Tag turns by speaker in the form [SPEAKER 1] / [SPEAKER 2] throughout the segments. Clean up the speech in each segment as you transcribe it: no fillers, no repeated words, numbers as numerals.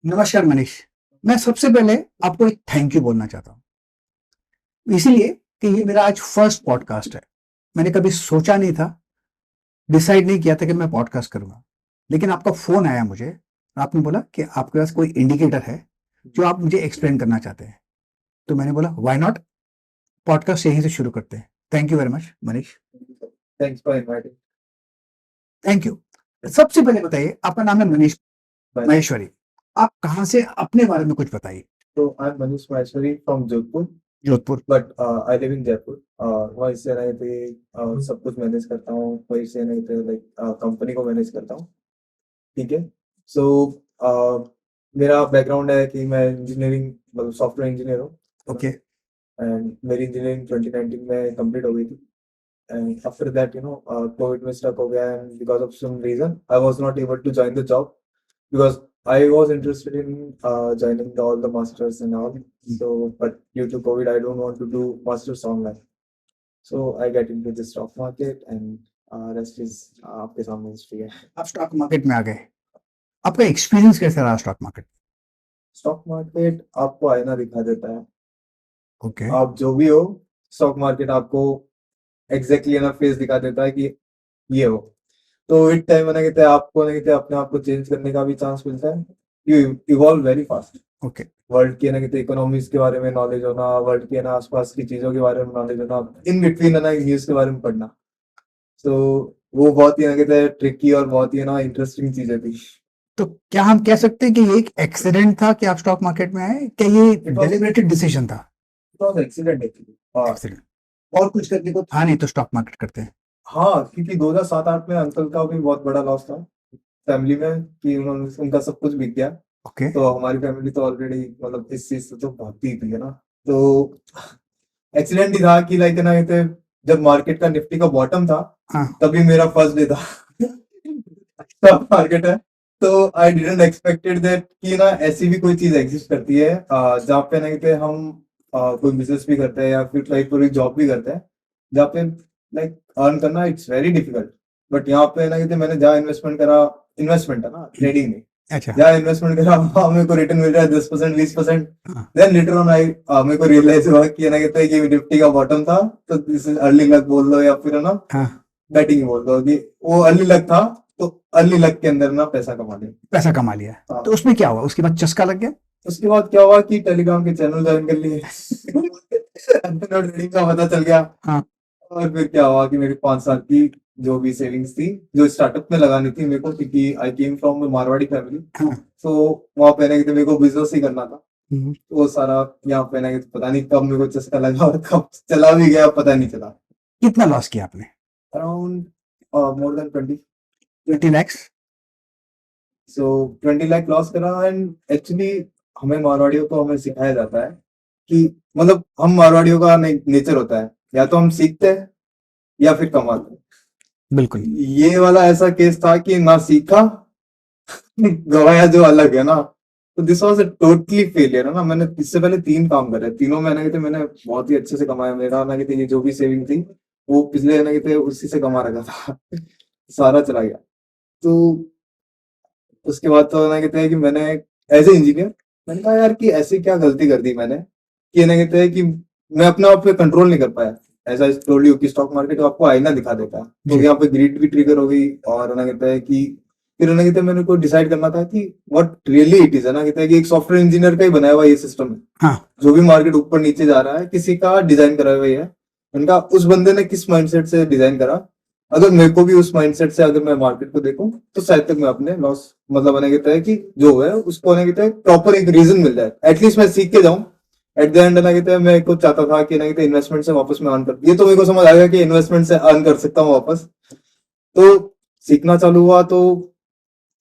[SPEAKER 1] नमस्कार मनीष। मैं सबसे पहले आपको एक थैंक यू बोलना चाहता हूँ, इसीलिए कि ये मेरा आज फर्स्ट पॉडकास्ट है। मैंने कभी सोचा नहीं था, डिसाइड नहीं किया था कि मैं पॉडकास्ट करूंगा, लेकिन आपका फोन आया मुझे और आपने बोला कि आपके पास कोई इंडिकेटर है जो आप मुझे एक्सप्लेन करना चाहते हैं। तो मैंने बोला व्हाई नॉट, पॉडकास्ट यहीं से शुरू करते हैं। Thank you very much Manish.
[SPEAKER 2] Thanks for inviting.
[SPEAKER 1] Thank you. सबसे पहले बताइए, आपका नाम है मनीष
[SPEAKER 2] Bye.
[SPEAKER 1] महेश्वरी। आप कहाँ से, अपने बारे में कुछ बताइए।
[SPEAKER 2] So I'm Manish Maheshwari from Jodhpur,
[SPEAKER 1] Jodhpur.
[SPEAKER 2] but I live in Jaipur. वहीं से नहीं थे सब कुछ मैनेज करता हूँ, वहीं से नहीं थे लाइक कंपनी को मैनेज करता हूँ। ठीक है। सो मेरा बैकग्राउंड है कि मैं इंजीनियरिंग मतलब सॉफ्टवेयर इंजीनियर हूँ
[SPEAKER 1] ओके।
[SPEAKER 2] एंड मेरी इंजीनियरिंग 2019 में कंप्लीट हो गई थी एंड आफ्टर दैट कोविड में स्टक हो गया and because of some reason I was not able to join the job because I was interested in joining all the masters and all. So, but due to COVID, I don't want to do masters online. So I get into the stock market, and rest is आपके सामने history है.
[SPEAKER 1] आप stock market में आ गए, आपका experience कैसा रहा stock market?
[SPEAKER 2] Stock market आपको आईना दिखा देता है.
[SPEAKER 1] ओके।
[SPEAKER 2] आप जो भी हो, स्टॉक मार्केट आपको एग्जैक्टली ना फेस दिखा देता है कि ये हो. तो इट टाइम ना कहते हैं आपको नहीं कहते अपने आप को चेंज करने का भी चांस मिलता है. You evolve very fast.
[SPEAKER 1] Okay.
[SPEAKER 2] World के ना कहते इकोनॉमिक्स के बारे में नॉलेज होना, वर्ल्ड के ना आसपास की चीजों के बारे में नॉलेज होना, इन बिटवीन ना न्यूज के बारे में पढ़ना. तो वो बहुत ही ना कहते हैं ट्रिकी और बहुत ही ना इंटरेस्टिंग चीजें थी.
[SPEAKER 1] तो क्या हम कह सकते हैं कि ये एक एक्सीडेंट था कि आप स्टॉक मार्केट में आए, क्या ये डेलिबरेटेड डिसीजन था?
[SPEAKER 2] It was accident actually. हाँ.
[SPEAKER 1] एक्सीडेंट, और कुछ करने को था नहीं तो स्टॉक मार्केट करते हैं।
[SPEAKER 2] हाँ, क्योंकि 2007-8 में अंकल का भी बहुत बड़ा लॉस था फैमिली में कि उनका सब कुछ बिक गया.
[SPEAKER 1] ओके।
[SPEAKER 2] तो हमारी फैमिली तो ऑलरेडी मतलब इस चीज से तो भागती ही थी है ना. तो एक्सीडेंट ही था कि लाइक ना कहते जब मार्केट का निफ्टी का बॉटम था
[SPEAKER 1] हाँ।
[SPEAKER 2] तभी मेरा फर्स्ट डे था स्टॉक मार्केट है. तो आई डिडंट एक्सपेक्टेड दैट कि ना ऐसी भी कोई चीज एग्जिस्ट करती है जहाँ पे ना कहते हम कोई बिजनेस भी करते हैं या फिर लाइक कोई जॉब भी करते हैं जहाँ पे लाइक अर्न करना इट्स वेरी डिफिकल्ट. बट यहाँ पे ना कहते मैंने जहाँ इन्वेस्टमेंट है ना ट्रेडिंग में,
[SPEAKER 1] अच्छा।
[SPEAKER 2] जहाँ इन्वेस्टमेंट करा वहाँ मेरे को रिटर्न मिल रहा है 10% 20%.
[SPEAKER 1] हाँ।
[SPEAKER 2] देन लेटर ऑन आई मेरे को रियलाइज हुआ कि ना कहते हैं कि निफ्टी का बॉटम था तो दिस इज अर्ली लक बोल दो या फिर है ना
[SPEAKER 1] हाँ।
[SPEAKER 2] बैटिंग बोल दो कि वो अर्ली लक था. तो अर्ली लक के अंदर ना पैसा कमा लिया.
[SPEAKER 1] पैसा कमा लिया।
[SPEAKER 2] हाँ.
[SPEAKER 1] तो उसमें क्या हुआ, उसके बाद चस्का लग गया?
[SPEAKER 2] उसके बाद क्या हुआ कि टेलीग्राम के चैनल ज्वाइन कर लिए ट्रेडिंग का पता चल गया.
[SPEAKER 1] हाँ।
[SPEAKER 2] और फिर क्या हुआ कि मेरी 5 साल की जो भी सेविंग्स थी जो स्टार्टअप में लगानी थी मेरे को, क्योंकि आई केम फ्रॉम मारवाड़ी फैमिली.
[SPEAKER 1] हाँ।
[SPEAKER 2] तो वहां पे ना कि मेरे को बिजनेस ही करना था.
[SPEAKER 1] हम्म।
[SPEAKER 2] तो वो सारा यहाँ पे ना कि पता नहीं कब मेरे को चस्का लगा और कब चला भी गया पता नहीं चला.
[SPEAKER 1] कितना लॉस किया आपने?
[SPEAKER 2] Around more than
[SPEAKER 1] 20 lakhs।
[SPEAKER 2] सो 20 लाख लॉस करा. एंड एक्चुअली हमें मारवाड़ियों को हमें सिखाया जाता है कि मतलब हम मारवाड़ियों का नेचर होता है या तो हम सीखते हैं या फिर कमाते हैं.
[SPEAKER 1] बिल्कुल।
[SPEAKER 2] ये वाला ऐसा केस था कि ना सीखा गवाया जो अलग है ना. तो this was a totally failure है ना. मैंने इससे पहले 3 काम करे, तीनों मैंने बहुत ही अच्छे से कमाया. मेरा ना कि ये जो भी सेविंग थी वो पिछले ना कि उसी से कमा रखा था सारा चला गया. तो उसके बाद तो ना कहते हैं कि मैंने एज ए इंजीनियर मैंने कहा यार कि ऐसी क्या गलती कर दी मैंने कि ना कहते हैं कि मैं अपने आप पे कंट्रोल नहीं कर पाया. ऐसा टोल्ड यू कि स्टॉक मार्केट आपको आईना दिखा देता है. तो
[SPEAKER 1] जी।
[SPEAKER 2] यहाँ पे ग्रीड भी ट्रिगर हो गई और ना कहते हैं कि फिर ना कहते हैं मैंने को डिसाइड करना था कि व्हाट रियली इट इज है ना कहते हैं कि एक सॉफ्टवेयर इंजीनियर का ही बनाया हुआ ये सिस्टम है.
[SPEAKER 1] हाँ।
[SPEAKER 2] जो भी मार्केट ऊपर नीचे जा रहा है किसी का डिजाइन करा हुआ ही है. उनका उस बंदे ने किस माइंडसेट से डिजाइन करा. अगर मेरे को भी उस माइंडसेट से अगर मैं मार्केट को देखूं तो शायद तक मैं अपने लॉस मतलब मैंने कहता है कि जो है उसको ना कहता है प्रॉपर एक रीजन मिल जाए. एटलीस्ट मैं सीख के जाऊं. एट द एंड ना कहते हैं मैं को चाहता था कि ना कहते इन्वेस्टमेंट से वापस मैं अर्न कर, ये तो मेरे को समझ आएगा कि इन्वेस्टमेंट से अर्न कर सकता हूँ वापस. तो सीखना चालू हुआ तो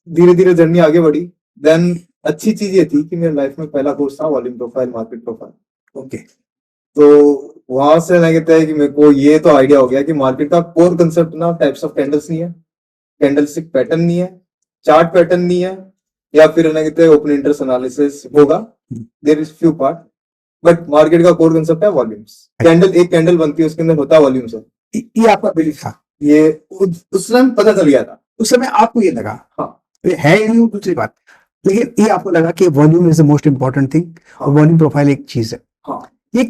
[SPEAKER 2] धीरे धीरे जर्नी आगे बढ़ी. देन अच्छी चीज ये थी कि मेरे लाइफ में पहला कोर्स था volume profile market profile.
[SPEAKER 1] Okay.
[SPEAKER 2] तो वहां से ना कहते हैं कि मेरे को ये तो आइडिया हो गया कि मार्केट का कोर कंसेप्ट ना टाइप्स ऑफ कैंडल्स नहीं है, कैंडलस्टिक पैटर्न नहीं है, चार्ट पैटर्न नहीं है, या फिर ना कहते हैं ओपन इंटरेस्ट एनालिसिस होगा. There is few part but market का कोर कंसेप्ट है वॉल्यूम्स. कैंडल एक कैंडल बनती है उसके अंदर होता है वॉल्यूम्स है.
[SPEAKER 1] ये आपका बिलीफ था?
[SPEAKER 2] ये उस समय पता चल गया था.
[SPEAKER 1] उस समय आपको ये लगा?
[SPEAKER 2] हाँ.
[SPEAKER 1] ये है या नहीं, दूसरी बात. लेकिन ये आपको लगा कि volume is the most important thing, और
[SPEAKER 2] हाँ।
[SPEAKER 1] वॉल्यूम प्रोफाइल एक चीज है।
[SPEAKER 2] हाँ,
[SPEAKER 1] ये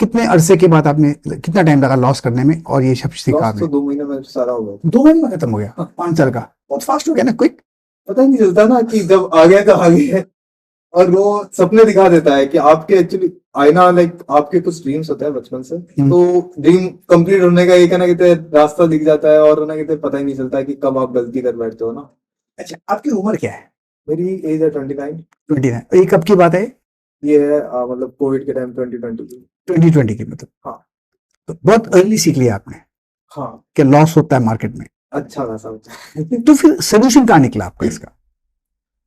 [SPEAKER 1] कितने अरसे के बाद आपने, कितना टाइम लगा लॉस करने में और ये सब सीखा
[SPEAKER 2] लॉस तो
[SPEAKER 1] आपने?
[SPEAKER 2] 2 महीने में सारा हो गया।
[SPEAKER 1] 2 महीने में खत्म हो गया?
[SPEAKER 2] हाँ।
[SPEAKER 1] 5 साल का बहुत फास्ट हो गया ना, क्विक।
[SPEAKER 2] पता ही नहीं चलता ना कि जब आ गया तो आ गया। और वो सपने दिखा देता है कि आपके एक्चुअली आईना, लाइक आपके कुछ ड्रीम्स होते हैं बचपन से, तो ड्रीम कंप्लीट होने का एक है ना कहते रास्ता दिख जाता है, और ना कहते पता ही नहीं चलता है कि कब आप गलती कर बैठते हो ना।
[SPEAKER 1] अच्छा, आपकी उम्र क्या है?
[SPEAKER 2] मेरी एज है 29।
[SPEAKER 1] 29। ये कब की बात है?
[SPEAKER 2] ये है मतलब कोविड के टाइम 2020 की।
[SPEAKER 1] 2020 की मतलब?
[SPEAKER 2] हाँ।
[SPEAKER 1] तो बहुत अर्ली सीख लिया आपने
[SPEAKER 2] हाँ,
[SPEAKER 1] कि लॉस होता है मार्केट में।
[SPEAKER 2] अच्छा खासा होता है।
[SPEAKER 1] तो फिर सोल्यूशन कहाँ निकला आपका इसका?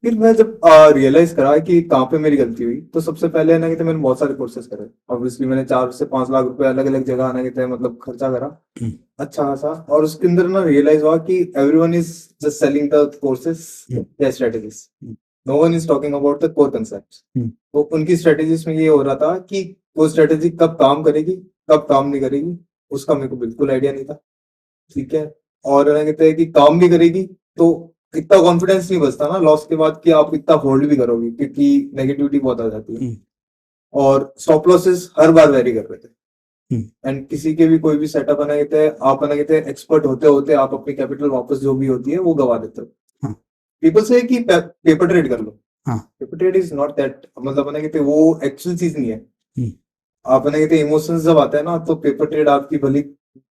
[SPEAKER 2] फिर मैं जब रियलाइज करा कि कहाँ पे मेरी गलती हुई, तो सबसे पहले ना कि मैंने बहुत सारे कोर्सेज करे। ऑब्वियसली मैंने 4 से 5 लाख रुपए अलग अलग जगह आना कहते हैं मतलब खर्चा करा अच्छा खासा। और उसके अंदर ना रियलाइज हुआ कि everyone is just selling the courses या strategies, no one is talking about the core concepts. तो उनकी स्ट्रेटेजीज में ये हो रहा था कि वो स्ट्रेटेजी कब काम करेगी कब काम नहीं करेगी, उसका मेरे को बिल्कुल आइडिया नहीं था। ठीक है। और ना कहते हैं कि काम भी करेगी तो इतना कॉन्फिडेंस नहीं बचता ना लॉस के बाद कि आप इतना होल्ड भी करोगे, क्योंकि नेगेटिविटी बहुत आ जाती है। और स्टॉप लॉसेस हर बार वेरी कर रहे थे। एंड किसी के भी कोई भी सेटअप बना कहते हैं आप बना कहते हैं एक्सपर्ट होते होते आप अपनी कैपिटल वापस जो भी होती है वो गवा देते हो। पीपल से कि पेपर ट्रेड कर लो। Paper trade is not that, मतलब बना कहते वो एक्चुअल चीज नहीं है। आप बना कहते इमोशंस जब आते हैं ना, तो पेपर ट्रेड आपकी भली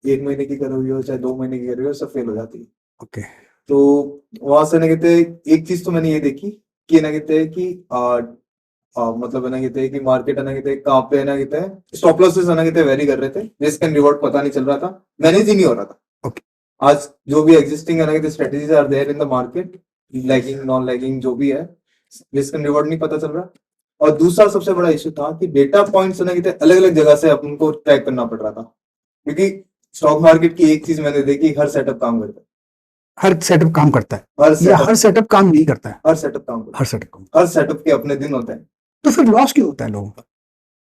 [SPEAKER 2] 1 महीने की कर रही हो चाहे 2 महीने की कर रही हो, सब फेल हो जाती है।
[SPEAKER 1] ओके।
[SPEAKER 2] तो वहां से ना कहते एक चीज तो मैंने ये देखी कि ना कहते हैं कि मतलब है ना कहते हैं कि मार्केट है ना कहते हैं कहाँ पे है ना कहते हैं स्टॉप लॉसेस है ना कहते हैं वेरी कर रहे थे, रिस्क एंड रिवॉर्ड पता नहीं चल रहा था, मैनेज ही नहीं हो रहा था।
[SPEAKER 1] Okay.
[SPEAKER 2] आज जो भी एग्जिस्टिंग है ना कहते strategies are there in the market, lagging non lagging जो भी है, रिस्क एंड रिवॉर्ड नहीं पता चल रहा। और दूसरा सबसे बड़ा इश्यू था कि डेटा पॉइंट्स है ना कहते अलग अलग जगह से अपन को ट्रैक करना पड़ रहा था, क्योंकि स्टॉक मार्केट की एक चीज मैंने देखी, हर सेटअप काम करता है।
[SPEAKER 1] हर सेटअप काम करता है हर सेटअप काम नहीं करता है?
[SPEAKER 2] हर सेटअप काम करता है। हर सेटअप के अपने दिन होते हैं।
[SPEAKER 1] तो फिर लॉस क्यों होता है लोगों का?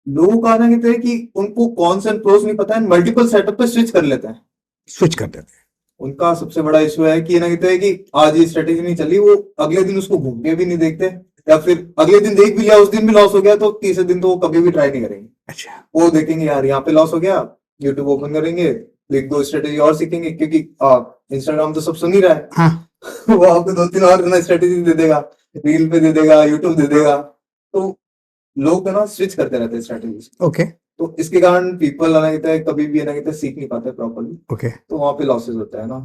[SPEAKER 2] लोगों का ना कहते हैं कि उनको कौन से प्रोस नहीं पता है, मल्टीपल सेटअप पे स्विच कर लेते हैं।
[SPEAKER 1] स्विच कर देते हैं।
[SPEAKER 2] उनका सबसे बड़ा इशू है कि ना कहते हैं कि आज ये स्ट्रेटेजी नहीं चली, वो अगले दिन उसको घूम के भी नहीं देखते, या फिर अगले दिन देख भी लिया उस दिन भी लॉस हो गया तो तीसरे दिन तो वो कभी भी ट्राई नहीं करेंगे।
[SPEAKER 1] अच्छा।
[SPEAKER 2] वो देखेंगे यार यहाँ पे लॉस हो गया, यूट्यूब ओपन करेंगे, एक दो स्ट्रेटेजी और सीखेंगे, क्योंकि इंस्टाग्राम तो सब सुन ही रहा है।
[SPEAKER 1] हाँ।
[SPEAKER 2] वो आपको 2-3 और स्ट्रेटेजी दे देगा, रील पे दे देगा, यूट्यूब दे देगा। तो लोग ना स्विच करते रहते हैं स्ट्रेटेजी।
[SPEAKER 1] ओके।
[SPEAKER 2] तो इसके कारण पीपल ना कहते हैं कभी भी ना कहते सीख नहीं पाते प्रॉपर्ली।
[SPEAKER 1] ओके।
[SPEAKER 2] तो वहां पे लॉसेस होता है ना।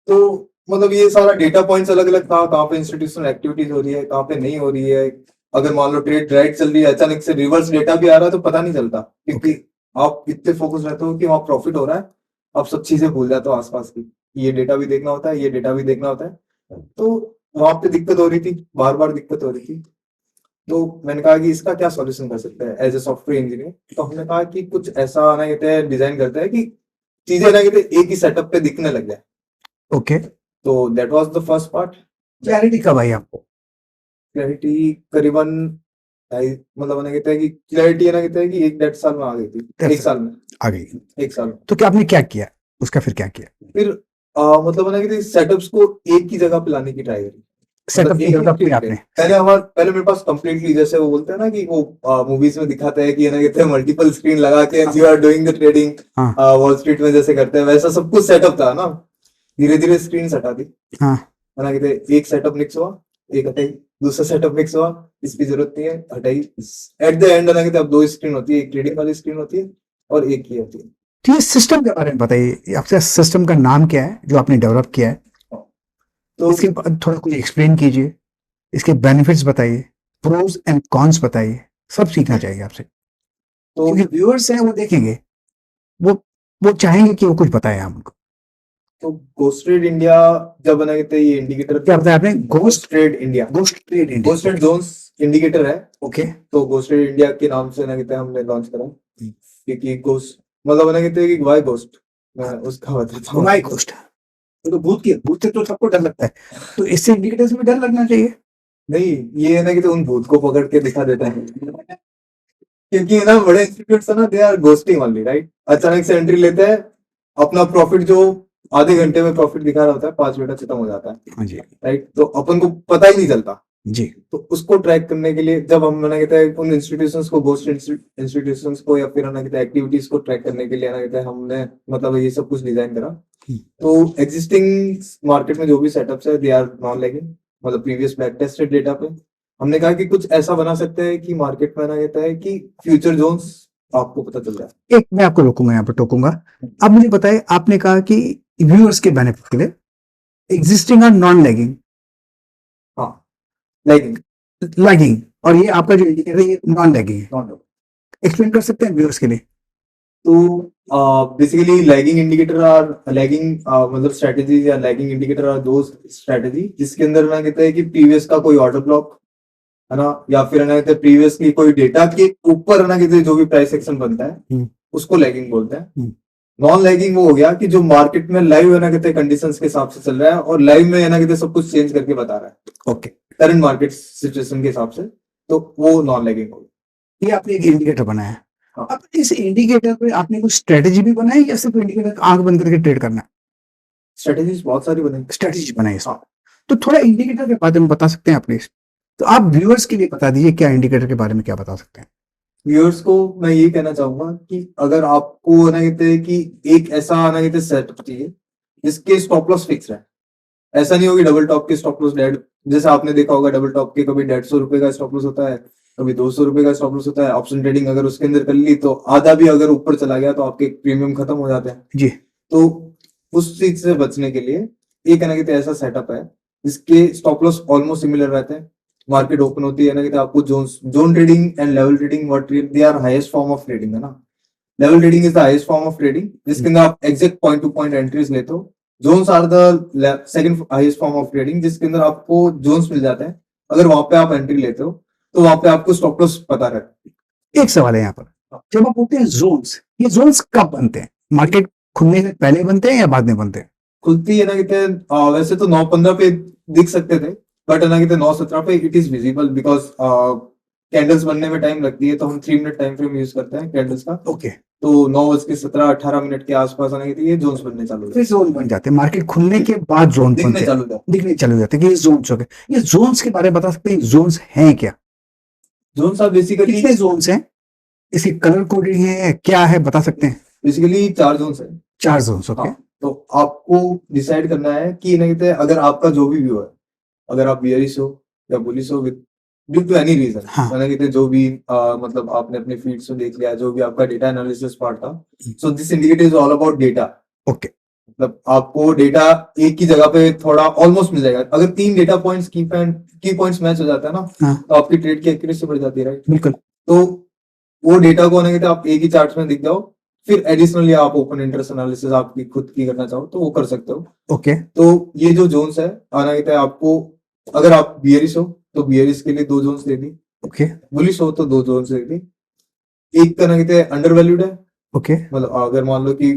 [SPEAKER 2] तो मतलब ये सारा डेटा पॉइंट्स अलग अलग था, कहाँ पे इंस्टीट्यूशनल एक्टिविटीज हो रही है कहाँ पे नहीं हो रही है। अगर मान लो ट्रेड राइट चल रही है, अचानक से रिवर्स डेटा भी आ रहा है तो पता नहीं चलता, क्योंकि आप इतने फोकस रहते हो कि वहां प्रॉफिट हो रहा है, आप सब चीजें भूल जाते हो आसपास की, ये डेटा भी देखना होता है ये डेटा भी देखना होता है। तो वहां पे दिक्कत हो रही थी, बार बार दिक्कत हो रही थी। तो मैंने कहा कि इसका क्या सॉल्यूशन कर सकते हैं एज ए सॉफ्टवेयर इंजीनियर। तो हमने कहा कि कुछ ऐसा ना कहते हैं डिजाइन करते हैं कि चीजें ना कहते एक ही सेटअप पे दिखने लग जाए।
[SPEAKER 1] ओके।
[SPEAKER 2] तो that was the first part.
[SPEAKER 1] Clarity कब आई आपको?
[SPEAKER 2] क्लैरिटी करीबन मतलब ना कहते हैं कि क्लैरिटी ना कहते हैं कि 1-1.5 साल में आ गई थी। 1 साल में
[SPEAKER 1] आ गई।
[SPEAKER 2] 1 साल में।
[SPEAKER 1] तो क्या आपने क्या किया उसका, फिर क्या किया?
[SPEAKER 2] फिर मतलब ना कहते सेटअप्स को एक ही जगह पे लाने की ट्राई करी।
[SPEAKER 1] सेटअप आपने
[SPEAKER 2] पहले मेरे पास कंप्लीटली, जैसे वो बोलते हैं ना कि वो मूवीज में दिखाते हैं कि ना कहते हैं मल्टीपल स्क्रीन लगा के you are doing the trading, Wall Street में जैसे करते हैं वैसा सब कुछ सेटअप था ना। धीरे धीरे स्क्रीन हटा दी।
[SPEAKER 1] हाँ।
[SPEAKER 2] ना कहते एक सेटअप मिक्स हुआ, एक हटाई, दूसरा सेटअप मिक्स हुआ, इसकी जरूरत नहीं है हटाई। एट द एंड ना कहते अब 2 स्क्रीन होती है, एक ट्रेडिंग वाली स्क्रीन होती है और एक ही होती है।
[SPEAKER 1] तो ये सिस्टम के बारे में बताइए, आपसे सिस्टम का नाम क्या है जो आपने डेवलप किया है? तो इसके बाद थोड़ा कुछ एक्सप्लेन कीजिए, इसके बेनिफिट्स बताइए, प्रोज एंड कॉन्स बताइए, सब सीखना चाहिए आपसे। तो क्योंकि व्यूअर्स हैं वो देखेंगे, वो चाहेंगे कि वो कुछ बताए हम उनको।
[SPEAKER 2] तो गोस्ट ट्रेड इंडिया जब बना कहते हैं ये इंडिकेटर,
[SPEAKER 1] क्या बताया आपने?
[SPEAKER 2] Ghost trade India. Ghost trade zones indicator है। ओके। तो गोस्ट ट्रेड इंडिया के नाम से ना कहते हैं हमने लॉन्च करा, क्योंकि गोस्ट मतलब ना कहते हैं कि वाई गोस्ट, मैं उसका बताता हूँ।
[SPEAKER 1] वाई गोस्ट तो भूत से तो सबको डर लगता है, तो इससे इंडिकेटर्स में डर लगना चाहिए।
[SPEAKER 2] नहीं, ये है ना कि उन भूत को पकड़ के दिखा देता है, क्योंकि ना बड़े इंस्टीट्यूट्स है ना they are ghosting only, right. अचानक से एंट्री लेते हैं, अपना प्रॉफिट जो आधे घंटे में प्रॉफिट दिखा रहा होता है, 5 मिनट खत्म हो जाता है,
[SPEAKER 1] हाँ जी
[SPEAKER 2] राइट? तो अपन को पता ही नहीं चलता।
[SPEAKER 1] जी
[SPEAKER 2] तो उसको ट्रैक करने के लिए जब हम ना कहते हैं उन इंस्टीट्यूशंस को, गोस्ट इंस्टीट्यूशंस को, या फिर ना कहते हैं एक्टिविटीज को ट्रैक करने के लिए ना कहते हैं हमने मतलब ये सब कुछ डिजाइन करा। तो एग्जिस्टिंग मार्केट में जो भी सेटअप्स है दे आर नॉन लैगिंग, मतलब प्रीवियस बैक टेस्टेड डेटा पे हमने कहा कि कुछ ऐसा बना सकते हैं कि मार्केट में ना कहता है कि फ्यूचर जोन्स आपको पता चल जाए।
[SPEAKER 1] एक मैं आपको रोकूंगा, यहाँ पर टोकूंगा। अब मुझे बताइए, आपने कहा कि व्यूअर्स के बेनिफिट के लिए एग्जिस्टिंग और नॉन लैगिंग,
[SPEAKER 2] हाँ, लैगिंग,
[SPEAKER 1] लैगिंग, और ये आपका जो इंडिकेटर है ये नॉन लैगिंग है।
[SPEAKER 2] नॉन।
[SPEAKER 1] एक्सप्लेन कर सकते हैं व्यूअर्स के लिए?
[SPEAKER 2] तो basically lagging indicator are lagging मतलब स्ट्रेटजीज या लैगिंग इंडिकेटर आर दो स्ट्रेटजी जिसके अंदर ना कहते हैं कि प्रीवियस का कोई ऑर्डर ब्लॉक है ना, या फिर ना कहते हैं प्रीवियस की कोई डेटा के ऊपर ना कहते हैं जो भी प्राइस एक्शन बनता है उसको लैगिंग बोलते हैं। नॉन लैगिंग वो हो गया कि जो मार्केट में लाइव है ना कहते हैं कंडीशंस के हिसाब से चल रहा है और लाइव में है ना कहते हैं सब कुछ चेंज करके बता रहा है
[SPEAKER 1] ओके,
[SPEAKER 2] करंट मार्केट सिचुएशन के हिसाब से, तो वो नॉन लैगिंग हो गया।
[SPEAKER 1] ये आपने एक इंडिकेटर बनाया है।
[SPEAKER 2] हाँ।
[SPEAKER 1] अब इस इंडिकेटर पे आपने कुछ स्ट्रेटेजी भी बनाई या सिर्फ इंडिकेटर आंख बंद करके ट्रेड करना है?
[SPEAKER 2] स्ट्रेटेजीज बहुत सारी बनी।
[SPEAKER 1] स्ट्रेटेजी बनाई इसमें। तो थोड़ा इंडिकेटर के बारे में बता सकते हैं आप प्लीज? तो आप व्यूअर्स के लिए बता दीजिए, क्या इंडिकेटर के बारे में क्या बता सकते हैं?
[SPEAKER 2] व्यूअर्स को मैं ये कहना चाहूंगा कि अगर आपको ना कहते हैं कि एक ऐसा ना कहते सेटअप चाहिए जिसके स्टॉप लॉस फिक्स है, ऐसा नहीं होगी डबल टॉप के स्टॉप लॉस डेड, जैसे आपने देखा होगा डबल टॉप के कभी 150 रुपए का स्टॉप लॉस होता है, कभी 200 रुपए का स्टॉप लॉस होता है। ऑप्शन ट्रेडिंग अगर उसके अंदर कर ली तो आधा भी अगर ऊपर चला गया तो आपके प्रीमियम खत्म हो जाते हैं
[SPEAKER 1] जी।
[SPEAKER 2] तो उस चीज से बचने के लिए एक है ना कहते ऐसा सेटअप है जिसके स्टॉप लॉस ऑलमोस्ट सिमिलर रहते हैं। मार्केट ओपन होती है ना कहते आपको zone trading and level trading what they are highest form of trading है ना। Level trading is the highest form of trading जिसके अंदर आप exact point to point entries लेते हो। Zones are the second highest form of trading जिसके अंदर आपको जोन्स मिल जाते हैं, अगर वहां पे आप एंट्री लेते हो तो वहां पे आपको स्टॉप लॉस पता रहता है।
[SPEAKER 1] एक सवाल है यहाँ पर, जब आप बोलते हैं जोन्स, ये जोन्स कब बनते हैं? मार्केट खुलने से पहले बनते हैं या बाद में बनते हैं?
[SPEAKER 2] खुलती है ना कहते वैसे तो 9:15 पे दिख सकते थे, बट ना कहते 9:17 पे it is visible because candles बनने में टाइम लगती है, तो हम 3 मिनट टाइम फ्रेम यूज करते हैं कैंडल्स का।
[SPEAKER 1] ओके,
[SPEAKER 2] तो 9:17-18 के आसपास आने के ये जोन्स बनने चालू
[SPEAKER 1] फिर जोन बन जाते हैं। मार्केट खुलने के बाद जोन बनते हैं, दिखने चालू जाते हैं कि ये जोन्स हो गए। ये जोन्स के बारे में बता सकते हैं, जोन्स हैं क्या?
[SPEAKER 2] जोन्स आर बेसिकली
[SPEAKER 1] कितने जोन्स हैं, इसकी कलर कोडिंग है, क्या है, बता सकते हैं?
[SPEAKER 2] बेसिकली 4 जोन्स है।
[SPEAKER 1] 4 जोन्स, ओके।
[SPEAKER 2] तो आपको डिसाइड करना है कि ना कहते अगर आपका जो भी व्यू है, अगर आप बियरिश हो या बुलिश हो with due to any reason, मैंने कहते जो भी मतलब आपने अपने फीड्स में देख लिया, जो भी आपका डेटा एनालिसिस पार्ट था, so this indicator is all about data.
[SPEAKER 1] Okay,
[SPEAKER 2] मतलब आपको डेटा एक ही जगह पे थोड़ा ऑलमोस्ट मिल जाएगा। अगर 3 डेटा पॉइंट्स की पॉइंट्स मैच हो जाता है ना, तो आपकी ट्रेड की एक्यूरेसी बढ़ जाती है, राइट?
[SPEAKER 1] बिल्कुल।
[SPEAKER 2] तो वो डेटा को कहते आप एक ही चार्ट में दिख जाओ, फिर एडिशनली आप ओपन इंटरेस्ट एनालिसिस आपकी खुद की करना चाहो तो वो कर सकते हो।
[SPEAKER 1] ओके,
[SPEAKER 2] तो ये जो जोन्स है आना कहते हैं आपको, अगर आप बियरिश हो तो बियरिश के लिए 2 जोन्स दे दी,
[SPEAKER 1] ओके,
[SPEAKER 2] बुलिश हो तो 2 जोन्स दे दी। एक का ना कहते हैं अंडर वैल्यूड है,
[SPEAKER 1] ओके,
[SPEAKER 2] मतलब अगर मान लो कि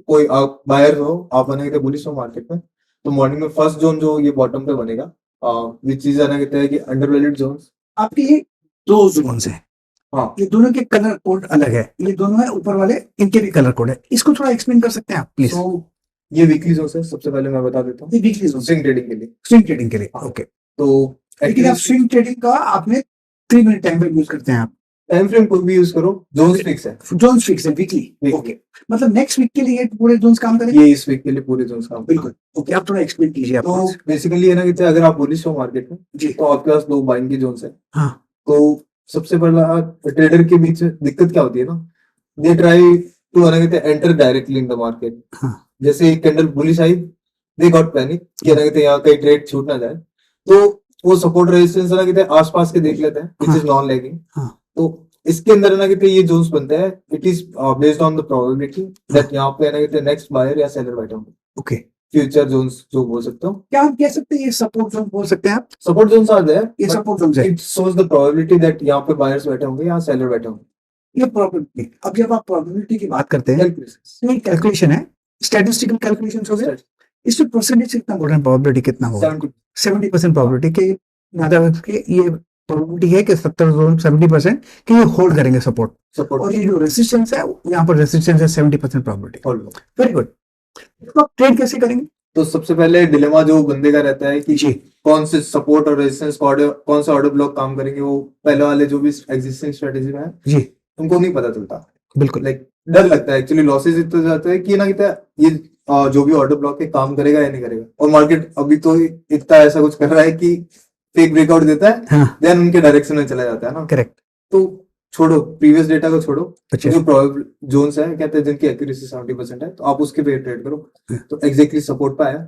[SPEAKER 2] कोई आप बायर हो, आप कहते हैं बुलिश हो मार्केट में, तो मॉर्निंग में फर्स्ट जोन जो ये बॉटम पे बनेगा विच चीज आना कहते हैं कि अंडर वैल्यूड जोन्स।
[SPEAKER 1] आपके ये 2 जोन्स हैं,
[SPEAKER 2] हाँ,
[SPEAKER 1] ये दोनों के कलर कोड अलग है, ये दोनों है ऊपर वाले, इनके भी कलर कोड है। इसको थोड़ा एक्सप्लेन कर सकते हैं आप प्लीज?
[SPEAKER 2] ये वीकली जोन्स है, सबसे पहले मैं बता देता हूँ।
[SPEAKER 1] ये वीकली जोन
[SPEAKER 2] स्विंग ट्रेडिंग के लिए,
[SPEAKER 1] स्विंग ट्रेडिंग के लिए, ओके।
[SPEAKER 2] तो
[SPEAKER 1] लेकिन आप स्विंग ट्रेडिंग का आपने 3 मिनट टाइम फ्रेम यूज करते हैं आप?
[SPEAKER 2] टाइम फ्रेम कोई भी यूज करो, जोन्स फिक्स है।
[SPEAKER 1] जोन्स फिक्स है वीकली, ओके। मतलब नेक्स्ट वीक के लिए पूरे जोन्स काम करेंगे?
[SPEAKER 2] ये इस वीक के लिए पूरे जोन्स काम,
[SPEAKER 1] बिल्कुल, ओके। आप थोड़ा एक्सप्लेन कीजिए आप।
[SPEAKER 2] तो बेसिकली है ना कहते हैं अगर आप बुलिश हो मार्केट में
[SPEAKER 1] जी,
[SPEAKER 2] तो आपके पास 2 बाइंग के जोन्स है।
[SPEAKER 1] हाँ,
[SPEAKER 2] तो सबसे पहला ट्रेडर के बीच दिक्कत क्या होती है ना, दे ट्राई टू है ना कहते हैं enter directly in the market.
[SPEAKER 1] हाँ,
[SPEAKER 2] जैसे एक candle bullish I, they got panic कि ना कहते हैं यहाँ कहीं ट्रेड छूट ना जाए, तो वो सपोर्ट रेजिस्टेंस ना कहते हैं आसपास के देख लेते हैं, विच इज नॉन लैगिंग। तो इसके अंदर ना कहते हैं ये जोन्स बनते हैं, it is based on the probability that यहाँ पे ना कहते हैं नेक्स्ट बायर या सेलर बैठा होगा।
[SPEAKER 1] ओके,
[SPEAKER 2] फ्यूचर जोन्स जो बोल सकते हो,
[SPEAKER 1] क्या आप कह सकते हैं ये सपोर्ट जोन बोल सकते हैं आप?
[SPEAKER 2] सपोर्ट जोन्स आर देयर,
[SPEAKER 1] ये सपोर्ट जोन है,
[SPEAKER 2] it shows the probability that यहाँ पे बायर्स बैठे होंगे या सेलर बैठे होंगे।
[SPEAKER 1] ये प्रोबेबिलिटी। अब जब आप प्रोबेबिलिटी की बात करते हैं, ये कैलकुलेशन है, स्टैटिस्टिकल कैलकुलेशंस हो गए, इसमें परसेंटेज कितना बोल रहे हैं, प्रोबेबिलिटी कितना होगा? 70% प्रोबेबिलिटी के, मतलब कि ये प्रोबेबिलिटी है कि 70% कि ये होल्ड करेंगे सपोर्ट, और ये जो रेजिस्टेंस है यहाँ पर रेजिस्टेंस है 70% प्रोबेबिलिटी। Very good. तो आप ट्रेड कैसे करेंगे?
[SPEAKER 2] तो सबसे पहले डिलेमा जो बंदे का रहता है कि
[SPEAKER 1] जी
[SPEAKER 2] कौन से सपोर्ट और रेजिस्टेंस कौन से ऑर्डर ब्लॉक काम करेंगे, वो पहले वाले जो भी एग्जिस्टिंग स्ट्रेटेजी में है
[SPEAKER 1] जी
[SPEAKER 2] उनको नहीं पता चलता।
[SPEAKER 1] बिल्कुल
[SPEAKER 2] लाइक डर लगता है एक्चुअली, लॉसेस इतने जाते हैं कि ना कितना ये जो भी ऑर्डर ब्लॉक है काम करेगा या नहीं करेगा। और मार्केट अभी तो इतना ऐसा कुछ कर रहा है कि फेक ब्रेकआउट देता है,
[SPEAKER 1] हाँ
[SPEAKER 2] देन उनके डायरेक्शन में चला जाता है ना।
[SPEAKER 1] करेक्ट
[SPEAKER 2] तो छोड़ो, प्रीवियस डेटा को छोड़ो,
[SPEAKER 1] अच्छा
[SPEAKER 2] जो प्रोबेबल जोन्स है कहते हैं जिनकी एक्यूरेसी 70% है, तो आप उसके पे ट्रेड करो। तो एग्जैक्टली सपोर्ट पे आया,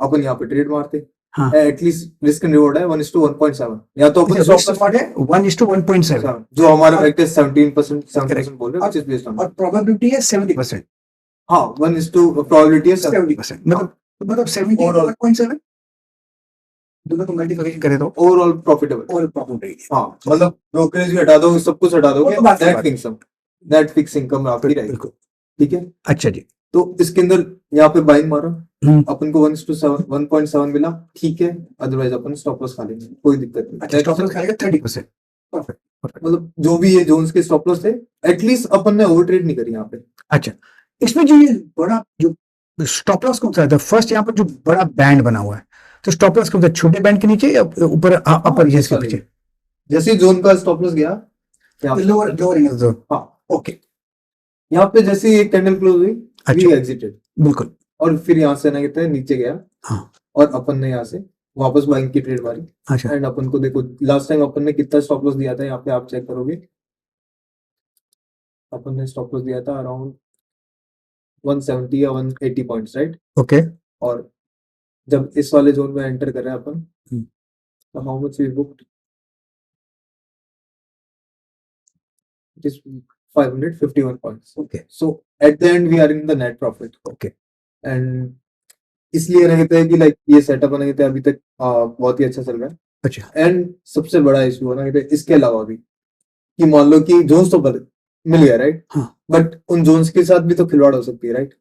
[SPEAKER 2] अपन यहाँ पे ट्रेड मारते,
[SPEAKER 1] हाँ
[SPEAKER 2] एटलीस्ट रिस्क एंड रिवॉर्ड है 1:1.7, या तो अपन
[SPEAKER 1] अच्छा, risk reward है 1:1.7
[SPEAKER 2] जो हमारा
[SPEAKER 1] और-
[SPEAKER 2] फैक्ट है 17%
[SPEAKER 1] Correct.
[SPEAKER 2] 7% बोल रहे हैं, which is based on
[SPEAKER 1] और प्रोबेबिलिटी है 70%।
[SPEAKER 2] हाँ 1:, प्रोबेबिलिटी है
[SPEAKER 1] 70% मतलब 71.7 दोनों को मल्टीप्लिकेशन करें तो
[SPEAKER 2] ओवरऑल प्रॉफिटेबल।
[SPEAKER 1] और प्रोबेबिलिटी
[SPEAKER 2] हाँ मतलब ब्रोकरेज भी हटा दो, सब कुछ हटा दोगे,
[SPEAKER 1] वो तो बात
[SPEAKER 2] net income, net fix income आपकी रहेगी।
[SPEAKER 1] बिल्कुल
[SPEAKER 2] ठीक है,
[SPEAKER 1] अच्छा जी
[SPEAKER 2] तो इसके अंदर यहाँ पे बाइंग मारा,
[SPEAKER 1] हम्म,
[SPEAKER 2] अपन को 1:7 मिला, ठीक है, अदरवाइज अपन स्टॉप लॉस खा लेंगे, कोई दिक्कत नहीं।
[SPEAKER 1] अच्छा स्टॉप लॉस खाएगा 30%। परफेक्ट
[SPEAKER 2] मतलब जो भी ये जोन्स के स्टॉप लॉस थे, एटलीस्ट अपन ने ओवर ट्रेड नहीं करी यहाँ पे।
[SPEAKER 1] अच्छा इसमें जो ये बड़ा जो स्टॉप लॉस कौन सा है फर्स्ट यहाँ पर जो बड़ा बैंड बना हुआ है तो स्टॉप लॉस कौन सा छोटे बैंड के नीचे या ऊपर अपर
[SPEAKER 2] इस
[SPEAKER 1] इसके
[SPEAKER 2] वाले
[SPEAKER 1] पीछे
[SPEAKER 2] में। जैसे जोन का स्टॉप लॉस गया यहाँ पे,
[SPEAKER 1] लोअर लोअर इन जोन
[SPEAKER 2] हाँ
[SPEAKER 1] ओके
[SPEAKER 2] यहाँ पे जैसे एक कैंडल क्लोज हुई,
[SPEAKER 1] अच्छा
[SPEAKER 2] वी एग्जिटेड,
[SPEAKER 1] बिल्कुल
[SPEAKER 2] और फिर यहाँ से ना कहते हैं नीचे गया,
[SPEAKER 1] हाँ
[SPEAKER 2] और अपन ने यहाँ से वापस बाइंग की ट्रेड मारी।
[SPEAKER 1] अच्छा
[SPEAKER 2] एंड अपन को देखो लास्ट टाइम अपन ने कितना स्टॉप लॉस दिया था, यहाँ पे आप चेक करोगे, अपन ने स्टॉप लॉस दिया था अराउंड 170 या 180 पॉइंट्स, राइट।
[SPEAKER 1] ओके
[SPEAKER 2] और जब इस वाले जोन में एंटर कर रहे हैं अपन, तो how much we booked, it is 551 points.
[SPEAKER 1] Okay
[SPEAKER 2] so at the end we are in the net profit.
[SPEAKER 1] Okay
[SPEAKER 2] and इसलिए ना कहते हैं कि लाइक ये सेटअप ना कहते हैं अभी तक बहुत ही अच्छा चल रहा है।
[SPEAKER 1] अच्छा
[SPEAKER 2] एंड सबसे बड़ा इशू है ना कहते हैं इसके अलावा भी, कि मान लो कि जोन्स तो मिल गया, राइट,
[SPEAKER 1] हाँ
[SPEAKER 2] बट उन जोन्स के साथ भी तो खिलवाड़ हो सकती है, राइट,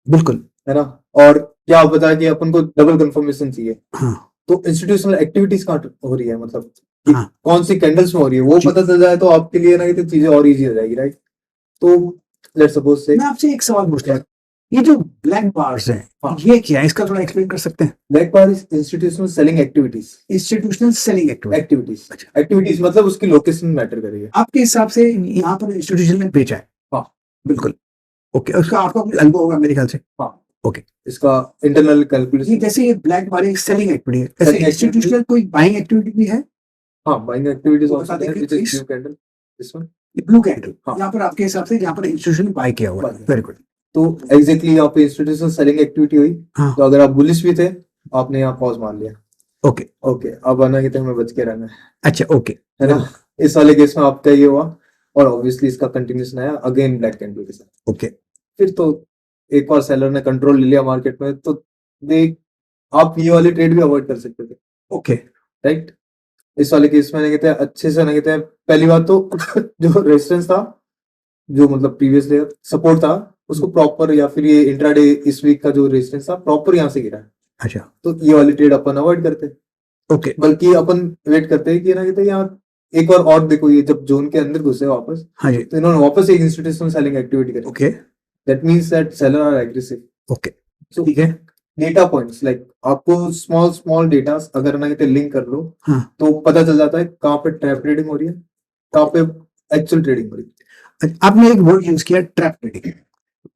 [SPEAKER 1] बिल्कुल
[SPEAKER 2] है ना। और क्या पता कि अपन को डबल कंफर्मेशन चाहिए,
[SPEAKER 1] हाँ
[SPEAKER 2] तो इंस्टीट्यूशनल एक्टिविटीज कहाँ हो रही है, मतलब कि
[SPEAKER 1] हाँ
[SPEAKER 2] कौन सी कैंडल्स में हो रही है, वो
[SPEAKER 1] जी।
[SPEAKER 2] पता चल जाए तो आपके लिए ना कहते चीजें और इजी हो जाएगी, राइट। तो लेट्स सपोज से
[SPEAKER 1] मैं आपसे एक सवाल पूछता हूँ ये जो ब्लैक बार्स हैं
[SPEAKER 2] हाँ।
[SPEAKER 1] ये क्या है इसका थोड़ा एक्सप्लेन कर सकते हैं
[SPEAKER 2] black bar is institutional selling activities.
[SPEAKER 1] Institutional selling activity
[SPEAKER 2] activities
[SPEAKER 1] अच्छा।
[SPEAKER 2] एक्टिविटीज मतलब उसकी लोकेशन मैटर करेगी।
[SPEAKER 1] आपके हिसाब से यहाँ पर इंस्टीट्यूशन ने बेचा है
[SPEAKER 2] हाँ
[SPEAKER 1] बिल्कुल ओके उसका आपका कुछ अनुभव होगा मेरे ख्याल से
[SPEAKER 2] हाँ
[SPEAKER 1] ओके
[SPEAKER 2] इसका इंटरनल
[SPEAKER 1] ये
[SPEAKER 2] कैलकुलेशन।
[SPEAKER 1] जैसे ये ब्लैक बार सेलिंग एक्टिविटी है ऐसे
[SPEAKER 2] Selling
[SPEAKER 1] इंस्टीट्यूशनल कोई बाइंग एक्टिविटी भी है
[SPEAKER 2] हाँ बाइंग एक्टिविटीज
[SPEAKER 1] वो
[SPEAKER 2] आल्सो
[SPEAKER 1] बता दें
[SPEAKER 2] there, which
[SPEAKER 1] please?
[SPEAKER 2] Is blue candle, this one.
[SPEAKER 1] ये ब्लू कैंडल
[SPEAKER 2] हाँ।
[SPEAKER 1] यहाँ पर आपके हिसाब से यहाँ पर इंस्टीट्यूशन ने बाय किया हुआ है
[SPEAKER 2] Buy।
[SPEAKER 1] वेरी गुड
[SPEAKER 2] तो एग्जैक्टली यहाँ पे इंस्टीट्यूशनल सेलिंग एक्टिविटी हुई,
[SPEAKER 1] हाँ
[SPEAKER 2] तो अगर आप बुलिश भी थे, आपने यहाँ पॉज मार लिया,
[SPEAKER 1] ओके
[SPEAKER 2] ओके, अब आना कि तो हमें बच के रहना
[SPEAKER 1] अच्छा ओके
[SPEAKER 2] है ना। इस वाले केस में आपका ये हुआ, और ऑब्वियसली इसका कंटिन्यूशन आया अगेन ब्लैक कैंडल के साथ।
[SPEAKER 1] ओके
[SPEAKER 2] फिर तो एक और सेलर ने कंट्रोल ले लिया मार्केट में, तो देख आप ये वाली ट्रेड भी अवॉइड कर सकते थे,
[SPEAKER 1] ओके
[SPEAKER 2] राइट। इस वाले केस में कहते हैं अच्छे से ना कहते हैं, पहली बात तो जो रेजिस्टेंस था, जो मतलब प्रीवियस डे सपोर्ट था, उसको प्रॉपर, या फिर ये इंट्राडे इस वीक का जो रेजिस्टेंस था प्रॉपर यहाँ से गिरा है,
[SPEAKER 1] अच्छा
[SPEAKER 2] तो ये वाली ट्रेड अपन अवॉइड करते,
[SPEAKER 1] ओके
[SPEAKER 2] बल्कि अपन वेट करते हैं कि ना कहते हैं यहाँ एक बार और देखो, ये जब जोन के अंदर घुसे वापस,
[SPEAKER 1] हाँ जी
[SPEAKER 2] तो इन्होंने वापस एक इंस्टीट्यूशनल सेलिंग एक्टिविटी करी,
[SPEAKER 1] okay
[SPEAKER 2] that means that seller are aggressive.
[SPEAKER 1] Okay
[SPEAKER 2] so
[SPEAKER 1] ठीक है
[SPEAKER 2] डेटा पॉइंट्स, लाइक आपको स्मॉल स्मॉल डेटा अगर ना कहते लिंक कर लो,
[SPEAKER 1] हाँ
[SPEAKER 2] तो पता चल जाता है कहाँ पे ट्रैप ट्रेडिंग हो रही है, कहाँ पे एक्चुअल ट्रेडिंग हो रही है।
[SPEAKER 1] आपने एक वर्ड यूज किया ट्रैप ट्रेडिंग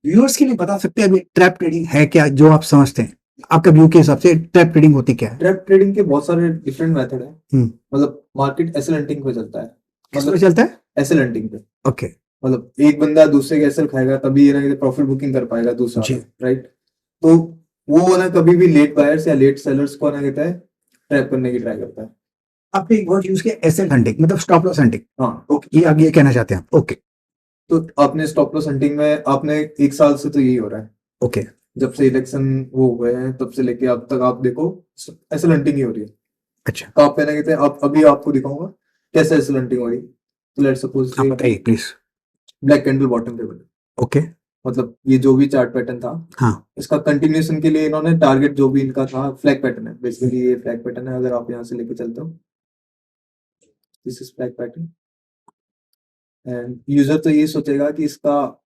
[SPEAKER 1] व्यूअर्स के लिए बता सकते हैं अभी ट्रैप ट्रेडिंग है क्या जो आप समझते हैं आपका व्यू के हिसाब से ट्रैप ट्रेडिंग होती क्या है
[SPEAKER 2] ट्रैप ट्रेडिंग के बहुत सारे डिफरेंट मेथड है,
[SPEAKER 1] हम्म।
[SPEAKER 2] मतलब मार्केट एसेल हंटिंग पे चलता है,
[SPEAKER 1] किस पे
[SPEAKER 2] मतलब
[SPEAKER 1] चलता है
[SPEAKER 2] एसेल हंटिंग पे,
[SPEAKER 1] ओके
[SPEAKER 2] मतलब एक बंदा दूसरे के एसेल खाएगा तभी ये ना प्रॉफिट बुकिंग कर पाएगा दूसरा,
[SPEAKER 1] जी।
[SPEAKER 2] राइट। तो वो ना कभी भी लेट बायर्स या लेट सेलर्स को ना कहता है ट्रैप करने की ट्राई करता है।
[SPEAKER 1] आपने एक वर्ड यूज किया एसेट हंटिंग मतलब स्टॉप लॉस हंटिंग
[SPEAKER 2] हाँ
[SPEAKER 1] ओके ये आप ये कहना चाहते हैं ओके
[SPEAKER 2] तो आपने स्टॉप लॉस हंटिंग में आपने एक साल से तो यही हो रहा है,
[SPEAKER 1] ओके
[SPEAKER 2] जब से इलेक्शन वो हुए हैं तब से लेके अब तक आप देखो एसेल हंटिंग ही हो रही है।
[SPEAKER 1] अच्छा
[SPEAKER 2] तो आप कहना कहते हैं, आप अभी आपको दिखाऊंगा कैसे एसेल हंटिंग हो रही है। तो लेट्स सपोज
[SPEAKER 1] आप बताइए प्लीज
[SPEAKER 2] ब्लैक कैंडल बॉटम पे बने,
[SPEAKER 1] ओके
[SPEAKER 2] मतलब ये जो भी चार्ट पैटर्न था,
[SPEAKER 1] हाँ
[SPEAKER 2] इसका कंटिन्यूएशन के लिए इन्होंने टारगेट जो भी इनका था, फ्लैग पैटर्न है बेसिकली, ये फ्लैग पैटर्न है, अगर आप यहाँ से लेके चलते हो, this is flag pattern, and user तो ये सोचेगा कि इसका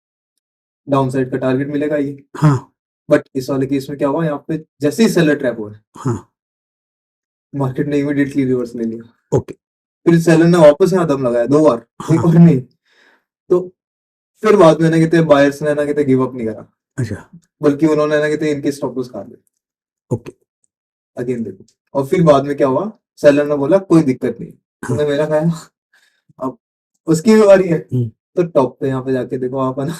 [SPEAKER 2] डाउन साइड का टारगेट मिलेगा ये,
[SPEAKER 1] हाँ
[SPEAKER 2] बट इस वाले केस में क्या हुआ, यहाँ पे जैसे ही सेलर ट्रैप हुआ,
[SPEAKER 1] हाँ
[SPEAKER 2] मार्केट ने इमीडिएटली रिवर्स ले लिया।
[SPEAKER 1] ओके
[SPEAKER 2] फिर सेलर ने वापस यहाँ दम लगाया 2 बार, एक
[SPEAKER 1] हाँ
[SPEAKER 2] और नहीं। तो फिर बाद में ना कहते बायर्स ने ना कहते गिव अप नहीं करा,
[SPEAKER 1] अच्छा
[SPEAKER 2] बल्कि उन्होंने ना कहते इनके स्टॉप लॉस काट दिए
[SPEAKER 1] ओके
[SPEAKER 2] अगेन देखो। और फिर बाद में क्या हुआ, सेलर ने बोला कोई दिक्कत नहीं, तुमने मेरा खाया, अब उसकी भी बारी है। तो टॉप पे यहाँ पे जाके देखो आप, है ना,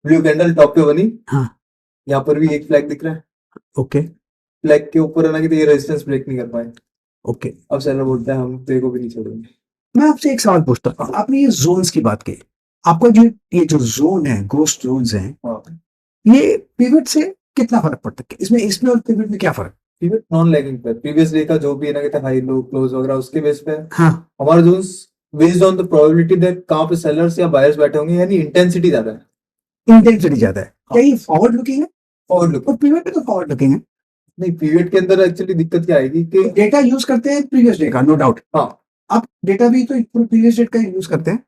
[SPEAKER 2] ब्लू कैंडल टॉप पे बनी,
[SPEAKER 1] हाँ
[SPEAKER 2] यहाँ पर भी एक फ्लैग दिख रहा है,
[SPEAKER 1] ओके
[SPEAKER 2] फ्लैग के ऊपर है ना कि ये रेजिस्टेंस ब्रेक नहीं कर पाए।
[SPEAKER 1] ओके
[SPEAKER 2] अब सेलर बोलता है हम तेरे को भी नहीं छोड़ेंगे।
[SPEAKER 1] मैं आपसे एक सवाल पूछता हूँ, आपने ये जोन्स की बात की, आपका जो ये जो जोन है, घोस्ट जोन्स हैं,
[SPEAKER 2] हाँ,
[SPEAKER 1] ये पिवट से कितना फर्क पड़ता है, इसमें इसमें और पिवट में क्या फर्क?
[SPEAKER 2] पिवट नॉन लैगिंग पे प्रीवियस डे का जो भी है ना कहते हाई लो क्लोज वगैरह उसके बेस पे है।
[SPEAKER 1] हाँ
[SPEAKER 2] हमारा zones based on the probability that कहाँ पे सेलर्स या बायर्स बैठे होंगे, यानी इंटेंसिटी ज्यादा है।
[SPEAKER 1] इंटेंसिटी ज्यादा है, क्या ये फॉरवर्ड लुकिंग है?
[SPEAKER 2] फॉरवर्ड लुक
[SPEAKER 1] और पिवट में तो फॉरवर्ड लुकिंग है।
[SPEAKER 2] नहीं, पीरियड के अंदर एक्चुअली दिक्कत क्या आएगी कि
[SPEAKER 1] डेटा यूज करते हैं प्रीवियस डे का, नो डाउट।
[SPEAKER 2] हाँ,
[SPEAKER 1] आप डेटा भी तो प्रीवियस डेट का यूज करते हैं।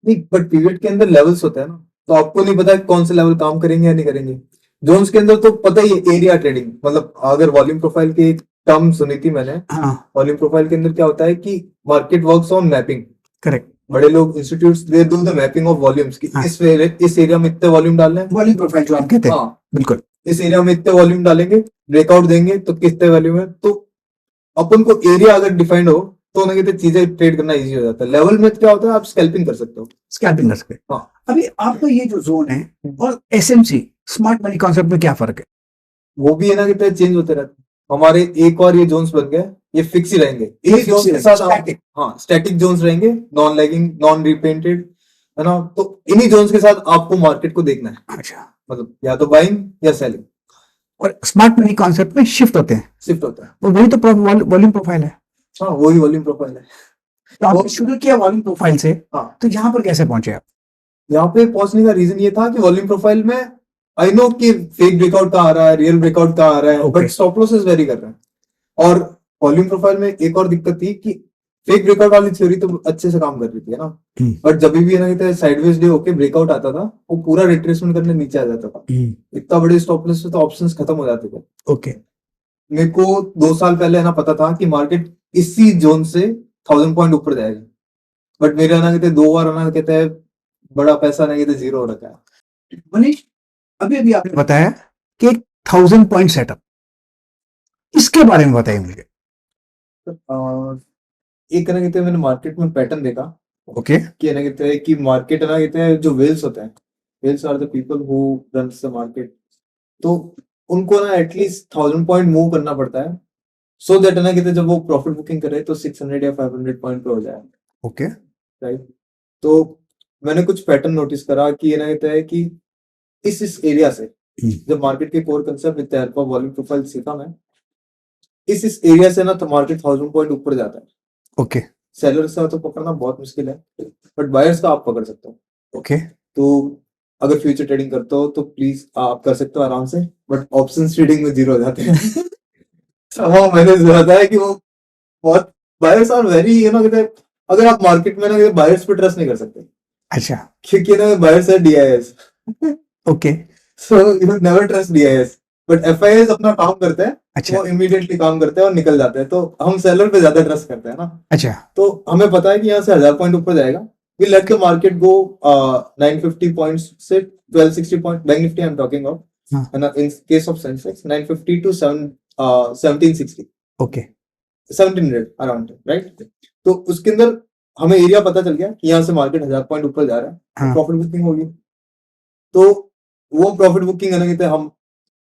[SPEAKER 2] नहीं बट पीरियड के अंदर लेवल्स होते हैं ना, तो आपको नहीं पता है कौन से लेवल काम करेंगे या नहीं करेंगे। जोन्स के अंदर तो पता ही है, एरिया ट्रेडिंग, मतलब अगर वॉल्यूम प्रोफाइल की एक टर्म सुनी थी मैंने,
[SPEAKER 1] हाँ
[SPEAKER 2] वॉल्यूम प्रोफाइल के अंदर क्या होता है कि market works on mapping.
[SPEAKER 1] Correct,
[SPEAKER 2] बड़े लोग institutes they do the mapping of volumes की,
[SPEAKER 1] हाँ।
[SPEAKER 2] इस एरिया में इतने वॉल्यूम डालना है,
[SPEAKER 1] वॉल्यूम प्रोफाइल जो आप कहते हैं,
[SPEAKER 2] हाँ,
[SPEAKER 1] बिल्कुल।
[SPEAKER 2] इस एरिया में इतने वॉल्यूम डालेंगे, ब्रेकआउट देंगे तो कितने वॉल्यूम है। तो अपन को एरिया अगर डिफाइंड हो तो ना कहते चीजें ट्रेड करना इजी हो जाता है। लेवल में क्या होता है, आप स्कैल्पिंग कर सकते हो।
[SPEAKER 1] स्कैल्पिंग कर सकते हैं।
[SPEAKER 2] हाँ,
[SPEAKER 1] अभी आपका ये जो जोन है और एसएमसी स्मार्ट मनी कॉन्सेप्ट में क्या फर्क है?
[SPEAKER 2] वो भी है ना कहते चेंज होते रहते हैं। हमारे एक और ये जोन्स बन गए, ये फिक्स ही रहेंगे। एक जोन के साथ
[SPEAKER 1] स्टैटिक।
[SPEAKER 2] हाँ, स्टैटिक जोन्स रहेंगे, नॉन लैगिंग, नॉन रिपेंटेड, है ना। तो इन्हीं जोन्स के साथ आपको मार्केट को देखना है,
[SPEAKER 1] अच्छा,
[SPEAKER 2] मतलब या तो बाइंग या सेलिंग।
[SPEAKER 1] और स्मार्ट मनी कॉन्सेप्ट में शिफ्ट होते हैं,
[SPEAKER 2] शिफ्ट होता है।
[SPEAKER 1] और वही तो वॉल्यूम प्रोफाइल है।
[SPEAKER 2] हाँ, वही वॉल्यूम प्रोफाइल है।
[SPEAKER 1] तो आपने शुरू किया वॉल्यूम प्रोफाइल से,
[SPEAKER 2] हाँ,
[SPEAKER 1] तो यहाँ पर कैसे पहुंचे आप?
[SPEAKER 2] यहाँ पे पहुंचने का रीजन ये था कि वॉल्यूम प्रोफाइल में आई नो कि फेक ब्रेकआउट का आ रहा है, रियल ब्रेकआउट का आ रहा है,
[SPEAKER 1] Okay.
[SPEAKER 2] But stop losses very कर रहे हैं। और वॉल्यूम प्रोफाइल में एक और दिक्कत थी कि फेक ब्रेकआउट वाली थ्योरी तो अच्छे से काम कर रही थी, है ना, बट जब भी है ना साइडवेज डे होके ब्रेकआउट आता था, वो पूरा रिट्रेसमेंट करने नीचे आ जाता था। इतना बड़े स्टॉप लॉस से तो ऑप्शंस खत्म हो जाते थे।
[SPEAKER 1] ओके,
[SPEAKER 2] मेरे को 2 साल पहले है ना पता था कि मार्केट इसी जोन से 1000 पॉइंट ऊपर जाएगा, बट मेरा ना कहते 2 बार ना कहते हैं बड़ा पैसा नहीं कहते जीरो हो रखा है।
[SPEAKER 1] मनीष, अभी अभी आपने बताया कि 1000 पॉइंट सेटअप, इसके बारे में बताइए मुझे।
[SPEAKER 2] एक ना कहते हैं मैंने मार्केट में पैटर्न देखा
[SPEAKER 1] ओके,
[SPEAKER 2] कि ना कहते हैं कि मार्केट ना कहते हैं जो वेल्स होते हैं, whales are the people who runs the market, तो उनको ना एटलीस्ट 1000 पॉइंट मूव करना पड़ता है, सो दैट ना कहते हैं जब वो प्रॉफिट बुकिंग करे तो 600 या 500 पॉइंट पे हो जाए।
[SPEAKER 1] ओके,
[SPEAKER 2] राइट, तो मैंने कुछ पैटर्न नोटिस करा कि ये ना कहता है कि इस एरिया से जब मार्केट के core concept with alpha volume profile सीखा मैं, इस एरिया से ना तो मार्केट 1000 पॉइंट ऊपर जाता है।
[SPEAKER 1] ओके,
[SPEAKER 2] सेलर्स का तो पकड़ना बहुत मुश्किल है, बट बायर्स का आप पकड़ सकते हो।
[SPEAKER 1] ओके,
[SPEAKER 2] तो अगर फ्यूचर ट्रेडिंग करते हो तो प्लीज आप कर सकते हो आराम से, बट ऑप्शन ट्रेडिंग में जीरो हो जाते हैं। हाँ, मैंने सुना है कि वो बहुत buyers are very, you know कहते हैं, अगर आप मार्केट में ना बायर्स पे ट्रस्ट नहीं कर सकते,
[SPEAKER 1] अच्छा,
[SPEAKER 2] क्योंकि ना बायर्स है DIIs,
[SPEAKER 1] okay,
[SPEAKER 2] so you never trust DIIs, but FIS अपना काम करते हैं,
[SPEAKER 1] अच्छा,
[SPEAKER 2] वो इमीडिएटली काम करते हैं और निकल जाते हैं। तो हम सेलर पे ज्यादा ट्रस्ट करते हैं ना,
[SPEAKER 1] अच्छा,
[SPEAKER 2] तो हमें पता है कि यहाँ से 1000 पॉइंट ऊपर जाएगा। We let the market go 950 points से 1260 point, bank Nifty I am talking of,
[SPEAKER 1] हाँ,
[SPEAKER 2] and in case of Sensex 950 to 1760,
[SPEAKER 1] okay,
[SPEAKER 2] 1700 around, right. तो उसके अंदर हमें एरिया पता चल गया कि यहाँ से मार्केट 1000 पॉइंट ऊपर जा रहा है,
[SPEAKER 1] हाँ।
[SPEAKER 2] प्रॉफिट बुकिंग होगी, तो वो प्रॉफिट बुकिंग है ना हम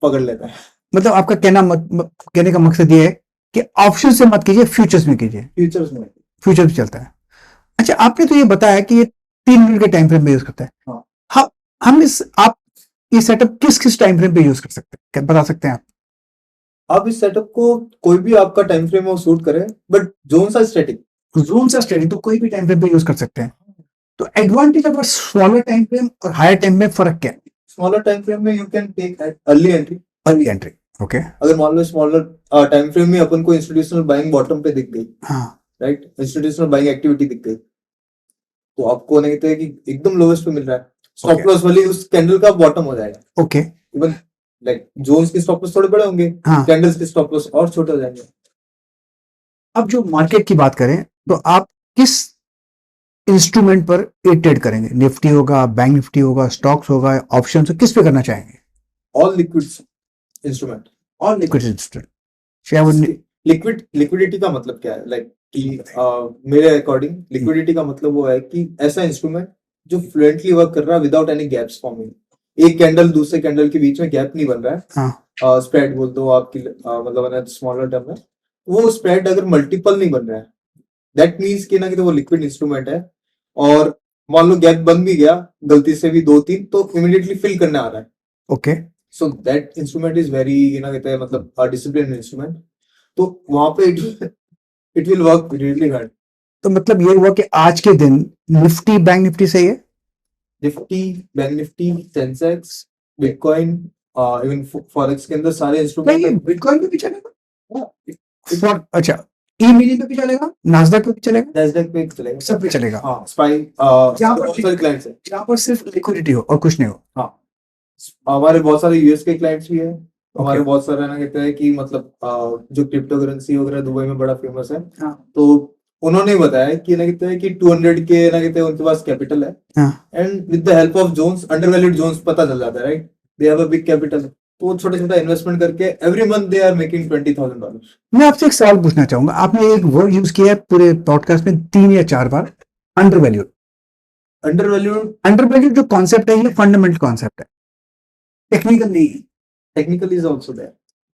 [SPEAKER 2] पकड़ लेते हैं।
[SPEAKER 1] मतलब आपका कहने का मकसद ये है कि ऑप्शन से मत कीजिए, फ्यूचर्स में कीजिए।
[SPEAKER 2] फ्यूचर्स में
[SPEAKER 1] फ्यूचर भी चलता है। अच्छा, आपने तो ये बताया कि ये 3 मिनट के टाइम फ्रेम में यूज करता है।
[SPEAKER 2] हाँ।
[SPEAKER 1] हम आप ये सेटअप किस किस टाइम फ्रेम पे यूज कर सकते हैं, क्या बता सकते हैं
[SPEAKER 2] आप इस सेटअप को कोई भी आपका टाइम फ्रेम वो सूट करे, बट जोन सा स्टैटिक,
[SPEAKER 1] जोन सा स्टडी तो कोई भी टाइम फ्रेम पे यूज कर सकते हैं। तो advantage of smaller time frame और हायर टाइम में फर्क क्या है?
[SPEAKER 2] स्मॉलर टाइम फ्रेम में you can take early entry.
[SPEAKER 1] Early entry, okay.
[SPEAKER 2] अगर मान लो स्मॉलर टाइम फ्रेम में अपन को इंस्टीट्यूशनल बाइंग बॉटम पे दिख गई,
[SPEAKER 1] हाँ,
[SPEAKER 2] राइट, इंस्टीट्यूशनल बाइंग एक्टिविटी दिख गई, तो आपको नहीं कहते कि एकदम लोवेस्ट पे मिल रहा है, स्टॉप लॉस वाली उस कैंडल का बॉटम हो जाएगा।
[SPEAKER 1] ओके,
[SPEAKER 2] इवन लाइक जोन्स के स्टॉप लॉस थोड़े बड़े होंगे,
[SPEAKER 1] हाँ।
[SPEAKER 2] कैंडल्स के स्टॉप लॉस और छोटे हो जाएंगे।
[SPEAKER 1] अब जो मार्केट की बात करें तो आप किस इंस्ट्रूमेंट पर ट्रेड करेंगे? निफ्टी होगा, बैंक निफ्टी होगा, स्टॉक्स होगा, ऑप्शन, किस पे करना चाहेंगे?
[SPEAKER 2] All liquid instrument.
[SPEAKER 1] और लिक्विड इंस्ट्रूमेंट, चाहे वो
[SPEAKER 2] लिक्विडिटी का मतलब क्या है? लाइक कि मेरे अकॉर्डिंग लिक्विडिटी का मतलब वो है कि ऐसा इंस्ट्रूमेंट जो फ्लुएंटली वर्क कर रहा है विदाउट एनी गैप्स फॉर्मिंग। एक कैंडल दूसरे कैंडल के बीच में गैप नहीं बन रहा है।
[SPEAKER 1] हाँ,
[SPEAKER 2] स्प्रेड बोल दो आपकी, मतलब स्मॉलर टर्म में वो स्प्रेड अगर मल्टीपल नहीं बन रहा है, दैट मीन्स कि ना कि तो वो लिक्विड इंस्ट्रूमेंट है। और मान लो गैप बन भी गया गलती से भी 2-3, तो इमीडिएटली फिल करने आ रहा है।
[SPEAKER 1] Okay.
[SPEAKER 2] So that instrument is very कहते हैं मतलब डिसिप्लिन इंस्ट्रूमेंट। तो वहां पे it will work really hard.
[SPEAKER 1] तो मतलब ये हुआ कि आज के दिन निफ्टी बैंक निफ्टी सही है?
[SPEAKER 2] Nifty, bank Nifty, Sensex, bitcoin, even forex के अंदर सारे इंस्ट्रूमेंट।
[SPEAKER 1] बिटकॉइन पे भी चलेगा? अच्छा, ई-मिनी पे भी चलेगा, नास्डैक पे भी चलेगा,
[SPEAKER 2] नैस्डैक पे चलेगा,
[SPEAKER 1] सब पे चलेगा।
[SPEAKER 2] हाँ। स्पाई
[SPEAKER 1] जहाँ पर
[SPEAKER 2] बहुत सारे क्लाइंट्स है,
[SPEAKER 1] जहाँ पर सिर्फ लिक्विडिटी हो और कुछ नहीं हो।
[SPEAKER 2] हाँ। हमारे बहुत सारे यूएस के क्लाइंट्स भी है। हमारे बहुत सारे ना कहते हैं कि मतलब जो क्रिप्टो करेंसी वगैरह दुबई में बड़ा फेमस है।
[SPEAKER 1] हाँ।
[SPEAKER 2] तो उन्होंने बताया कि ना कहते हैं कि 200 के ना कहते हैं उनके पास कैपिटल है।
[SPEAKER 1] हाँ।
[SPEAKER 2] And with the help of zones, undervalued zones पता चल जाता है, right? They have a big capital, तो छोटा छोटा इन्वेस्टमेंट करके every month they are making $20,000।
[SPEAKER 1] मैं आपसे एक सवाल पूछना चाहूंगा, आपने एक वर्ड यूज किया है पूरे पॉडकास्ट में 3 या 4 बार, अंडरवैल्यूड। अंडरवैल्यूड जो कॉन्सेप्ट है ये फंडामेंटल कॉन्सेप्ट है, टेक्निकल नहीं है।
[SPEAKER 2] Technical is also there.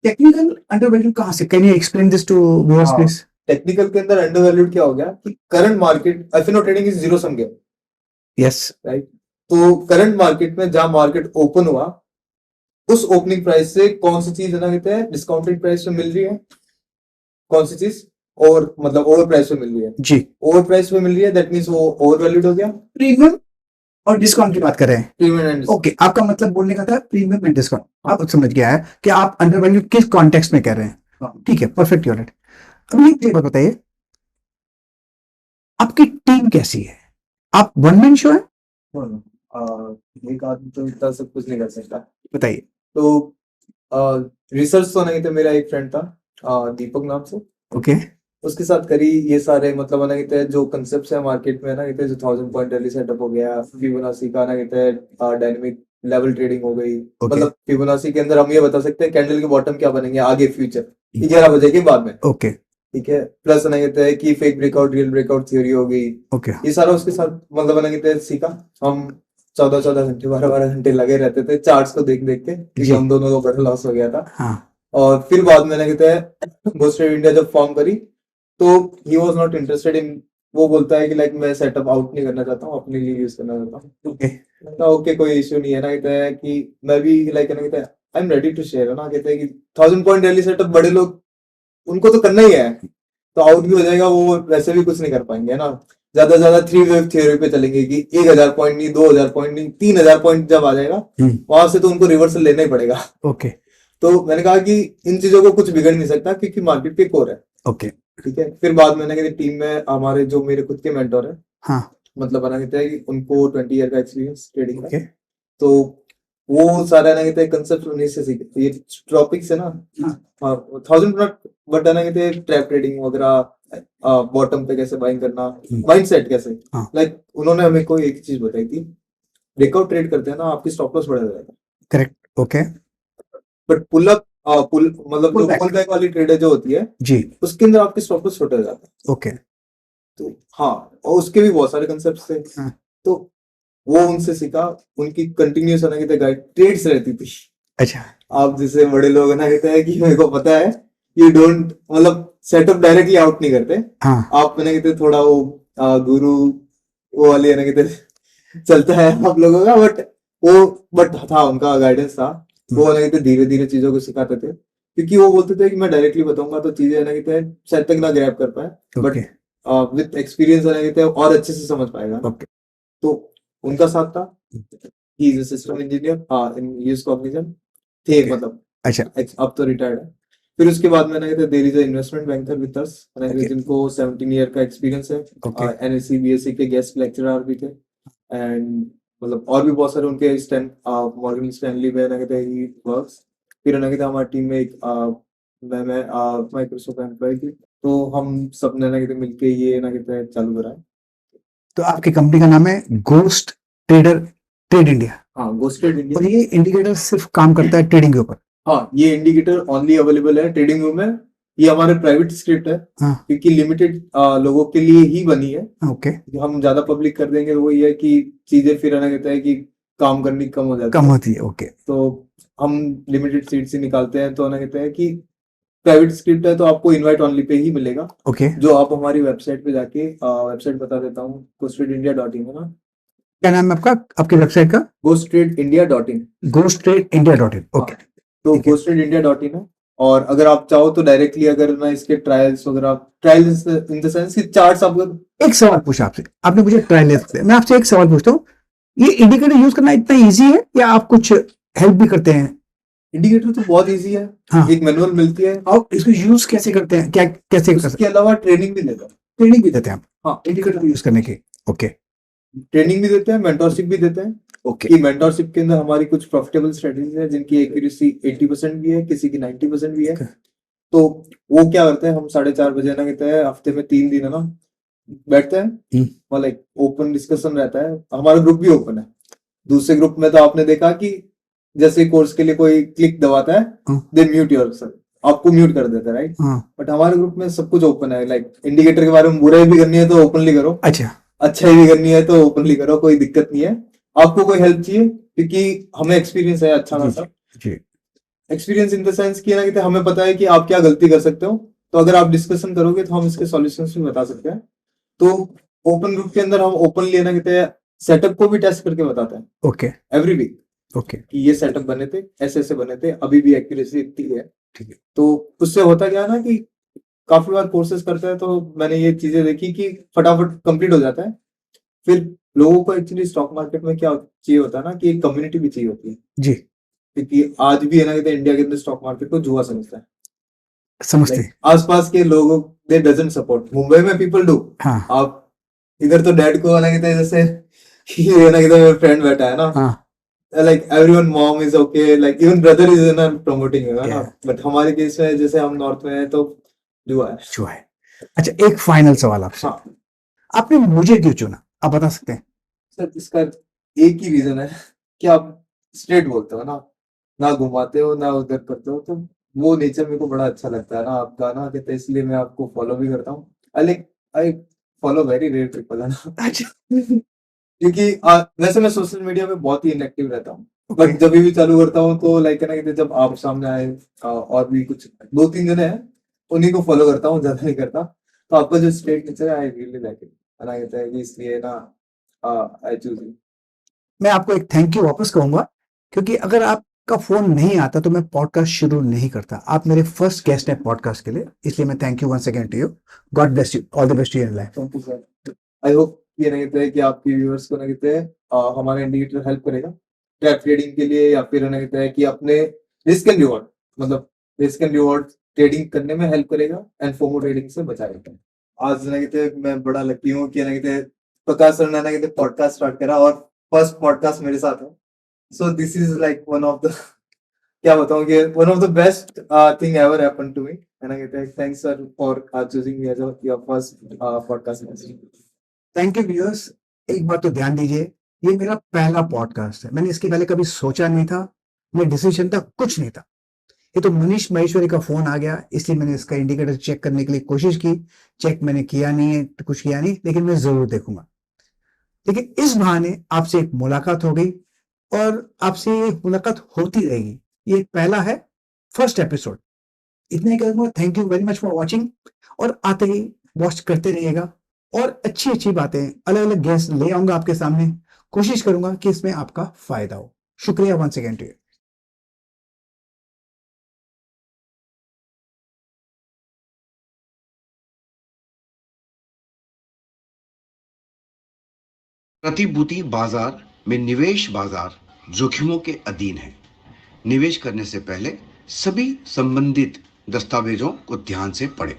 [SPEAKER 1] Technical undervalued कहां से? Can you explain this to viewers please?
[SPEAKER 2] Technical के अंदर अंडरवैल्यूड क्या हो गया कि current market, FNO trading is zero sum game,
[SPEAKER 1] yes,
[SPEAKER 2] right? तो करंट मार्केट में जहां मार्केट ओपन हुआ उस ओपनिंग प्राइस से कौन सी चीज है ना कहते हैं डिस्काउंटेड प्राइस पे मिल रही है, कौन सी चीज और मतलब ओवर प्राइस पे मिल रही है
[SPEAKER 1] जी,
[SPEAKER 2] ओवर प्राइस पे मिल रही है, दैट मींस वो ओवर वैल्यूड हो गया।
[SPEAKER 1] प्रीमियम और डिस्काउंट की बात कर रहे हैं।
[SPEAKER 2] प्रीमियम एंड
[SPEAKER 1] ओके, आपका मतलब बोलने का था प्रीमियम एंड डिस्काउंट, आप समझ गया है कि आप अंडरवैल्यूड किस कॉन्टेक्स्ट में कह रहे हैं। ठीक है, परफेक्ट, यू राइट। अब एक बात बताइए, आपकी टीम कैसी है? आप वन मैन शो है?
[SPEAKER 2] एक आदमी तो इतना सब कुछ नहीं कर सकता।
[SPEAKER 1] बताइए।
[SPEAKER 2] तो रिसर्च तो नहीं था, मेरा एक फ्रेंड था दीपक नाम से,
[SPEAKER 1] ओके,
[SPEAKER 2] उसके साथ करी ये सारे मतलब ना कहते हैं जो कंसेप्ट है मार्केट में ना कहते हैं, जो 1000 पॉइंट रैली सेटअप हो गया, फिबोनाची का ना कहते हैं डायनामिक लेवल ट्रेडिंग हो गई। मतलब फिबोनाची के अंदर हम ये बता सकते हैं कैंडल के बॉटम क्या बनेंगे आगे फ्यूचर 11 बजे के बाद में।
[SPEAKER 1] ओके,
[SPEAKER 2] ठीक है, प्लस ना कहते हैं कि fake breakout real breakout theory हो गई।
[SPEAKER 1] ओके,
[SPEAKER 2] ये सारा उसके साथ मतलब ना कहते हैं सीखा। हम 14-14 घंटे 12-12 घंटे लगे रहते थे चार्ट्स को देख देख के, क्योंकि हम दोनों को बड़ा लॉस हो गया था।
[SPEAKER 1] हाँ।
[SPEAKER 2] और फिर बाद में ना कहते हैं गोस्ट इंडिया जब फॉर्म करी तो he was not interested in, वो बोलता है कि लाइक मैं सेटअप आउट नहीं करना चाहता हूँ, अपने लिए यूज करना चाहता हूँ। ओके, कोई इश्यू नहीं है ना कहते हैं कि मैं भी लाइक ना कहते हैं I am ready to share, ना कहते हैं कि 1000 पॉइंट रैली सेटअप बड़े लोग उनको तो करना ही है, तो आउट भी हो जाएगा वो, वैसे भी कुछ नहीं कर पाएंगे, है ना। ज्यादा से ज्यादा 3 वेव थ्योरी पे चलेंगे कि 1000 पॉइंट नहीं, 2000 पॉइंट नहीं, 3000 पॉइंट जब आ जाएगा वहां से तो उनको रिवर्सल लेना ही पड़ेगा।
[SPEAKER 1] ओके,
[SPEAKER 2] तो मैंने कहा कि इन चीजों को कुछ बिगड़ नहीं सकता क्योंकि मार्केट के कोर है।
[SPEAKER 1] ओके,
[SPEAKER 2] ठीक है, फिर बाद में ना कहते टीम में हमारे जो मेरे खुद के मेंटोर है,
[SPEAKER 1] हाँ,
[SPEAKER 2] मतलब बना कहते हैं कि उनको 20 ईयर का एक्सपीरियंस ट्रेडिंग का।
[SPEAKER 1] ओके,
[SPEAKER 2] तो वो सारा ना कहते हैं कंसेप्ट उन्हीं से सीखे, ये टॉपिक्स है ना। हाँ, 1000 बट ना कहते हैं ट्रैप ट्रेडिंग वगैरह, बॉटम पे कैसे बाइंग करना, माइंडसेट कैसे, लाइक उन्होंने हमें कोई एक चीज बताई थी, ब्रेकआउट ट्रेड करते हैं ना आपकी स्टॉप लॉस बढ़ा जाएगा। Correct, okay, but pull up मतलब जो पुल बैक वाली ट्रेड जो होती है जी, उसके अंदर आपकी स्टॉप लॉस छोटा हो जाता है। ओके, तो हाँ, और उसके भी बहुत सारे कंसेप्ट थे। तो वो उनसे सीखा, उनकी कंटिन्यूस ना कहते गाइड ट्रेड्स रहती थी। अच्छा, आप जैसे बड़े लोग ना कहते हैं कि मेरे को पता है यू डोंट मतलब सेटअप डायरेक्टली आउट नहीं करते। हाँ, आप ना कहते थोड़ा वो गुरु वो वाले ना कहते चलता है आप लोगों का, बट था उनका गाइडेंस था, वो ना कहते धीरे धीरे चीजों को सिखाते थे, क्योंकि वो बोलते थे कि मैं डायरेक्टली बताऊंगा तो चीजें ना कहते हैं शायद तक ना ग्रैब कर पाए, बट विद एक्सपीरियंस ना कहते हैं और अच्छे से समझ पाएगा। तो उनका साथ था, he is a system engineer in US Cognizant थे, मतलब अच्छा अब तो रिटायर्ड है। फिर उसके बाद मैंने कहते there is a investment banker with us, जिनको 17 ईयर का एक्सपीरियंस है, एनएससी बीएससी के गेस्ट लेक्चरर भी थे, एंड मतलब और भी बहुत सारे उनके मॉर्गन स्टैनली में ना कहते ही वर्क्स। फिर ना कहते हैं हमारी टीम में एक मैं माइक्रोसॉफ्ट एम्प्लॉय थी, तो हम सब ने ना कहते हैं मिलके ये ना कहते हैं चालू करा है।
[SPEAKER 1] तो आपकी कंपनी का नाम है गोस्ट ट्रेडर ट्रेड इंडिया,
[SPEAKER 2] हाँ, गोस्टेड इंडिया।
[SPEAKER 1] और ये इंडिकेटर सिर्फ काम करता है ट्रेडिंग के ऊपर?
[SPEAKER 2] हाँ, ये इंडिकेटर ओनली अवेलेबल है ट्रेडिंग व्यू में। ये हमारे प्राइवेट स्क्रिप्ट है,
[SPEAKER 1] हाँ,
[SPEAKER 2] क्योंकि लिमिटेड लोगों के लिए ही बनी है।
[SPEAKER 1] ओके,
[SPEAKER 2] हम ज्यादा पब्लिक कर देंगे तो वो ये है कि चीजें फिर आना कहता है कि काम करनी कम हो जाती
[SPEAKER 1] कम
[SPEAKER 2] है।
[SPEAKER 1] होती है, ओके,
[SPEAKER 2] तो हम लिमिटेड सीट से निकालते हैं, तो आना कहता है कि प्राइवेट स्क्रिप्ट है तो आपको इनवाइट ओनली पे ही मिलेगा,
[SPEAKER 1] ओके।
[SPEAKER 2] जो आप हमारी वेबसाइट पे जाके वेबसाइट बता देता हूँ, GoStradeIndia.in है ना।
[SPEAKER 1] क्या नाम है आपका, आपकी वेबसाइट का?
[SPEAKER 2] GoStradeIndia.in।
[SPEAKER 1] GoStradeIndia.in, ओके,
[SPEAKER 2] तो
[SPEAKER 1] ठीक है।
[SPEAKER 2] GoStradeIndia.in है। और अगर आप चाहो तो डायरेक्टली अगर ना इसके ट्रायल्स वगैरह, ट्रायल्स इन द सेंस कि चार्ट्स आप
[SPEAKER 1] एक सवाल पूछा आपसे, आपने मुझे ट्रायल ले, मैं आपसे एक सवाल पूछता हूँ, ये इंडिकेटर यूज करना इतना इजी है या आप कुछ हेल्प भी करते हैं?
[SPEAKER 2] इंडिकेटर तो बहुत इजी है।
[SPEAKER 1] हाँ,
[SPEAKER 2] एक मैनुअल मिलती है,
[SPEAKER 1] आप इसको यूज कैसे करते हैं, क्या कैसे कर सकते
[SPEAKER 2] उसके अलावा ट्रेनिंग भी देता है।
[SPEAKER 1] ट्रेनिंग भी देते हैं आप
[SPEAKER 2] हाँ,
[SPEAKER 1] इंडिकेटर यूज करने की? ओके,
[SPEAKER 2] ट्रेनिंग भी देते हैं, मेंटरशिप भी देते हैं।
[SPEAKER 1] ओके,
[SPEAKER 2] कि मेंटरशिप के अंदर हमारी कुछ प्रॉफिटेबल स्ट्रेटजीज है जिनकी एक्यूरेसी 80% भी है, किसी की 90% भी है।
[SPEAKER 1] Okay.
[SPEAKER 2] तो वो क्या करते हैं, हम 4:30 बजे ना कहते हैं हफ्ते में 3 दिन है ना बैठते हैं, मतलब ओपन डिस्कशन रहता है। हमारा ग्रुप भी ओपन है। दूसरे ग्रुप में तो आपने देखा कि जैसे कोर्स के लिए कोई क्लिक दबाता है, दे म्यूट योरसेल्फ, आपको म्यूट कर देता है, राइट। बट हमारे ग्रुप में सब कुछ ओपन है। लाइक इंडिकेटर के बारे में बुराई भी करनी है तो ओपनली करो,
[SPEAKER 1] अच्छा,
[SPEAKER 2] अच्छाई भी करनी है तो ओपनली करो, कोई दिक्कत नहीं है। आपको कोई हेल्प चाहिए, क्योंकि हमें एक्सपीरियंस है अच्छा खासा। एक्सपीरियंस इन द सेंस कि ना कहते हमें पता है कि आप क्या गलती कर सकते हो, तो अगर आप डिस्कशन करोगे तो हम इसके सॉल्यूशंस भी बता सकते हैं। तो ओपन ग्रुप के अंदर हम ओपनली ना कहते हैं सेटअप को भी टेस्ट करके बताते हैं,
[SPEAKER 1] ओके,
[SPEAKER 2] एवरी वीक,
[SPEAKER 1] ओके,
[SPEAKER 2] कि ये सेटअप बने थे, ऐसे ऐसे बने थे, अभी भी एक्यूरेसी इतनी है।
[SPEAKER 1] ठीक है।
[SPEAKER 2] तो उससे होता क्या है ना कि काफी बार कोर्सेज करते हैं तो मैंने ये चीजें देखी कि फटाफट कंप्लीट हो जाता है। फिर लोगों को एक्चुअली स्टॉक मार्केट में क्या चाहिए होता है ना कि एक कम्युनिटी भी चाहिए होती है
[SPEAKER 1] जी,
[SPEAKER 2] क्योंकि आज भी है ना कहते हैं इंडिया के अंदर स्टॉक मार्केट को जुआ समझता है।
[SPEAKER 1] समझते
[SPEAKER 2] Like, आसपास के लोगों दे डजंट सपोर्ट। मुंबई में पीपल डू।
[SPEAKER 1] हाँ,
[SPEAKER 2] आप इधर तो डैड को ना कहते हैं जैसे ये ना कहते हैं मेरा फ्रेंड बैठा है ना,
[SPEAKER 1] हाँ,
[SPEAKER 2] like everyone mom is okay, like even brother is not promoting है ना।
[SPEAKER 1] Yeah.
[SPEAKER 2] बट हमारे केस में जैसे हम नॉर्थ में हैं तो जुआ है।
[SPEAKER 1] जुआ है। अच्छा, एक फाइनल सवाल आपसे,
[SPEAKER 2] हाँ
[SPEAKER 1] आपने मुझे क्यों चुना, आप बता सकते हैं?
[SPEAKER 2] सर, इसका एक ही रीजन है कि आप स्ट्रेट बोलते हो ना, ना घुमाते हो ना उधर करते हो, तो वो नेचर मेरे को बड़ा अच्छा लगता है ना आपका ना कहते हैं, इसलिए मैं आपको फॉलो भी करता हूँ। I follow very rare people है ना।
[SPEAKER 1] अच्छा,
[SPEAKER 2] क्योंकि वैसे मैं सोशल मीडिया पे बहुत ही इनएक्टिव रहता हूँ,
[SPEAKER 1] Okay.
[SPEAKER 2] बट जब भी चालू करता हूँ तो लाइक है ना कहते हैं, जब आप सामने आए और भी कुछ 2-3 जने हैं उन्हीं को फॉलो करता हूँ, ज्यादा नहीं करता। तो आपका जो स्ट्रेट नेचर है आई रियली लाइक इट, है ना कहता है कि इसलिए ना आई चूज यू।
[SPEAKER 1] मैं आपको एक थैंक यू वापस कहूंगा, क्योंकि अगर आपका फोन नहीं आता तो मैं पॉडकास्ट शुरू नहीं करता। आप मेरे फर्स्ट गेस्ट हैं पॉडकास्ट के लिए, इसलिए मैं thank you once again to you. God bless you, all the best in life.
[SPEAKER 2] Thank you sir. I hope ये ना कहते हैं कि आपके व्यूअर्स को ना कहते हैं हमारा इंडिकेटर हेल्प करेगा ट्रैप ट्रेडिंग के लिए, या फिर ना कहते हैं कि अपने रिस्क एंड रिवॉर्ड, मतलब रिस्क एंड रिवॉर्ड ट्रेडिंग करने में हेल्प करेगा एंड फोमो ट्रेडिंग से बचाएगा। आज ना कहते हैं मैं बड़ा लकी हूँ कि ना कहते हैं प्रकाश सर ने ना कहते पॉडकास्ट स्टार्ट करा और फर्स्ट पॉडकास्ट मेरे साथ है। So this is like one of the क्या बताऊं कि one of the best thing ever happened to me, है ना कहते हैं। Thanks sir for choosing me as your first podcast.
[SPEAKER 1] Thank you viewers, एक बात तो ध्यान दीजिए, ये मेरा पहला पॉडकास्ट है, मैंने इसके पहले कभी सोचा नहीं था, मेरा डिसीजन था कुछ नहीं था। ये तो मनीष महेश्वरी का फोन आ गया, इसलिए मैंने इसका इंडिकेटर चेक करने के लिए कोशिश की। चेक मैंने किया नहीं है, कुछ किया नहीं, लेकिन मैं जरूर देखूंगा। लेकिन इस बहाने आपसे एक मुलाकात हो गई और आपसे ये मुलाकात होती रहेगी। ये पहला है, फर्स्ट एपिसोड। इतने ही कहूंगा, thank you very much for watching, और आते ही वॉच करते रहिएगा और अच्छी अच्छी बातें, अलग अलग गेस्ट ले आऊंगा आपके सामने। कोशिश करूंगा कि इसमें आपका फायदा हो। शुक्रिया वंस अगेन टू यू।
[SPEAKER 3] प्रतिभूति बाजार में निवेश बाजार जोखिमों के अधीन है। निवेश करने से पहले सभी संबंधित दस्तावेजों को ध्यान से पढ़ें।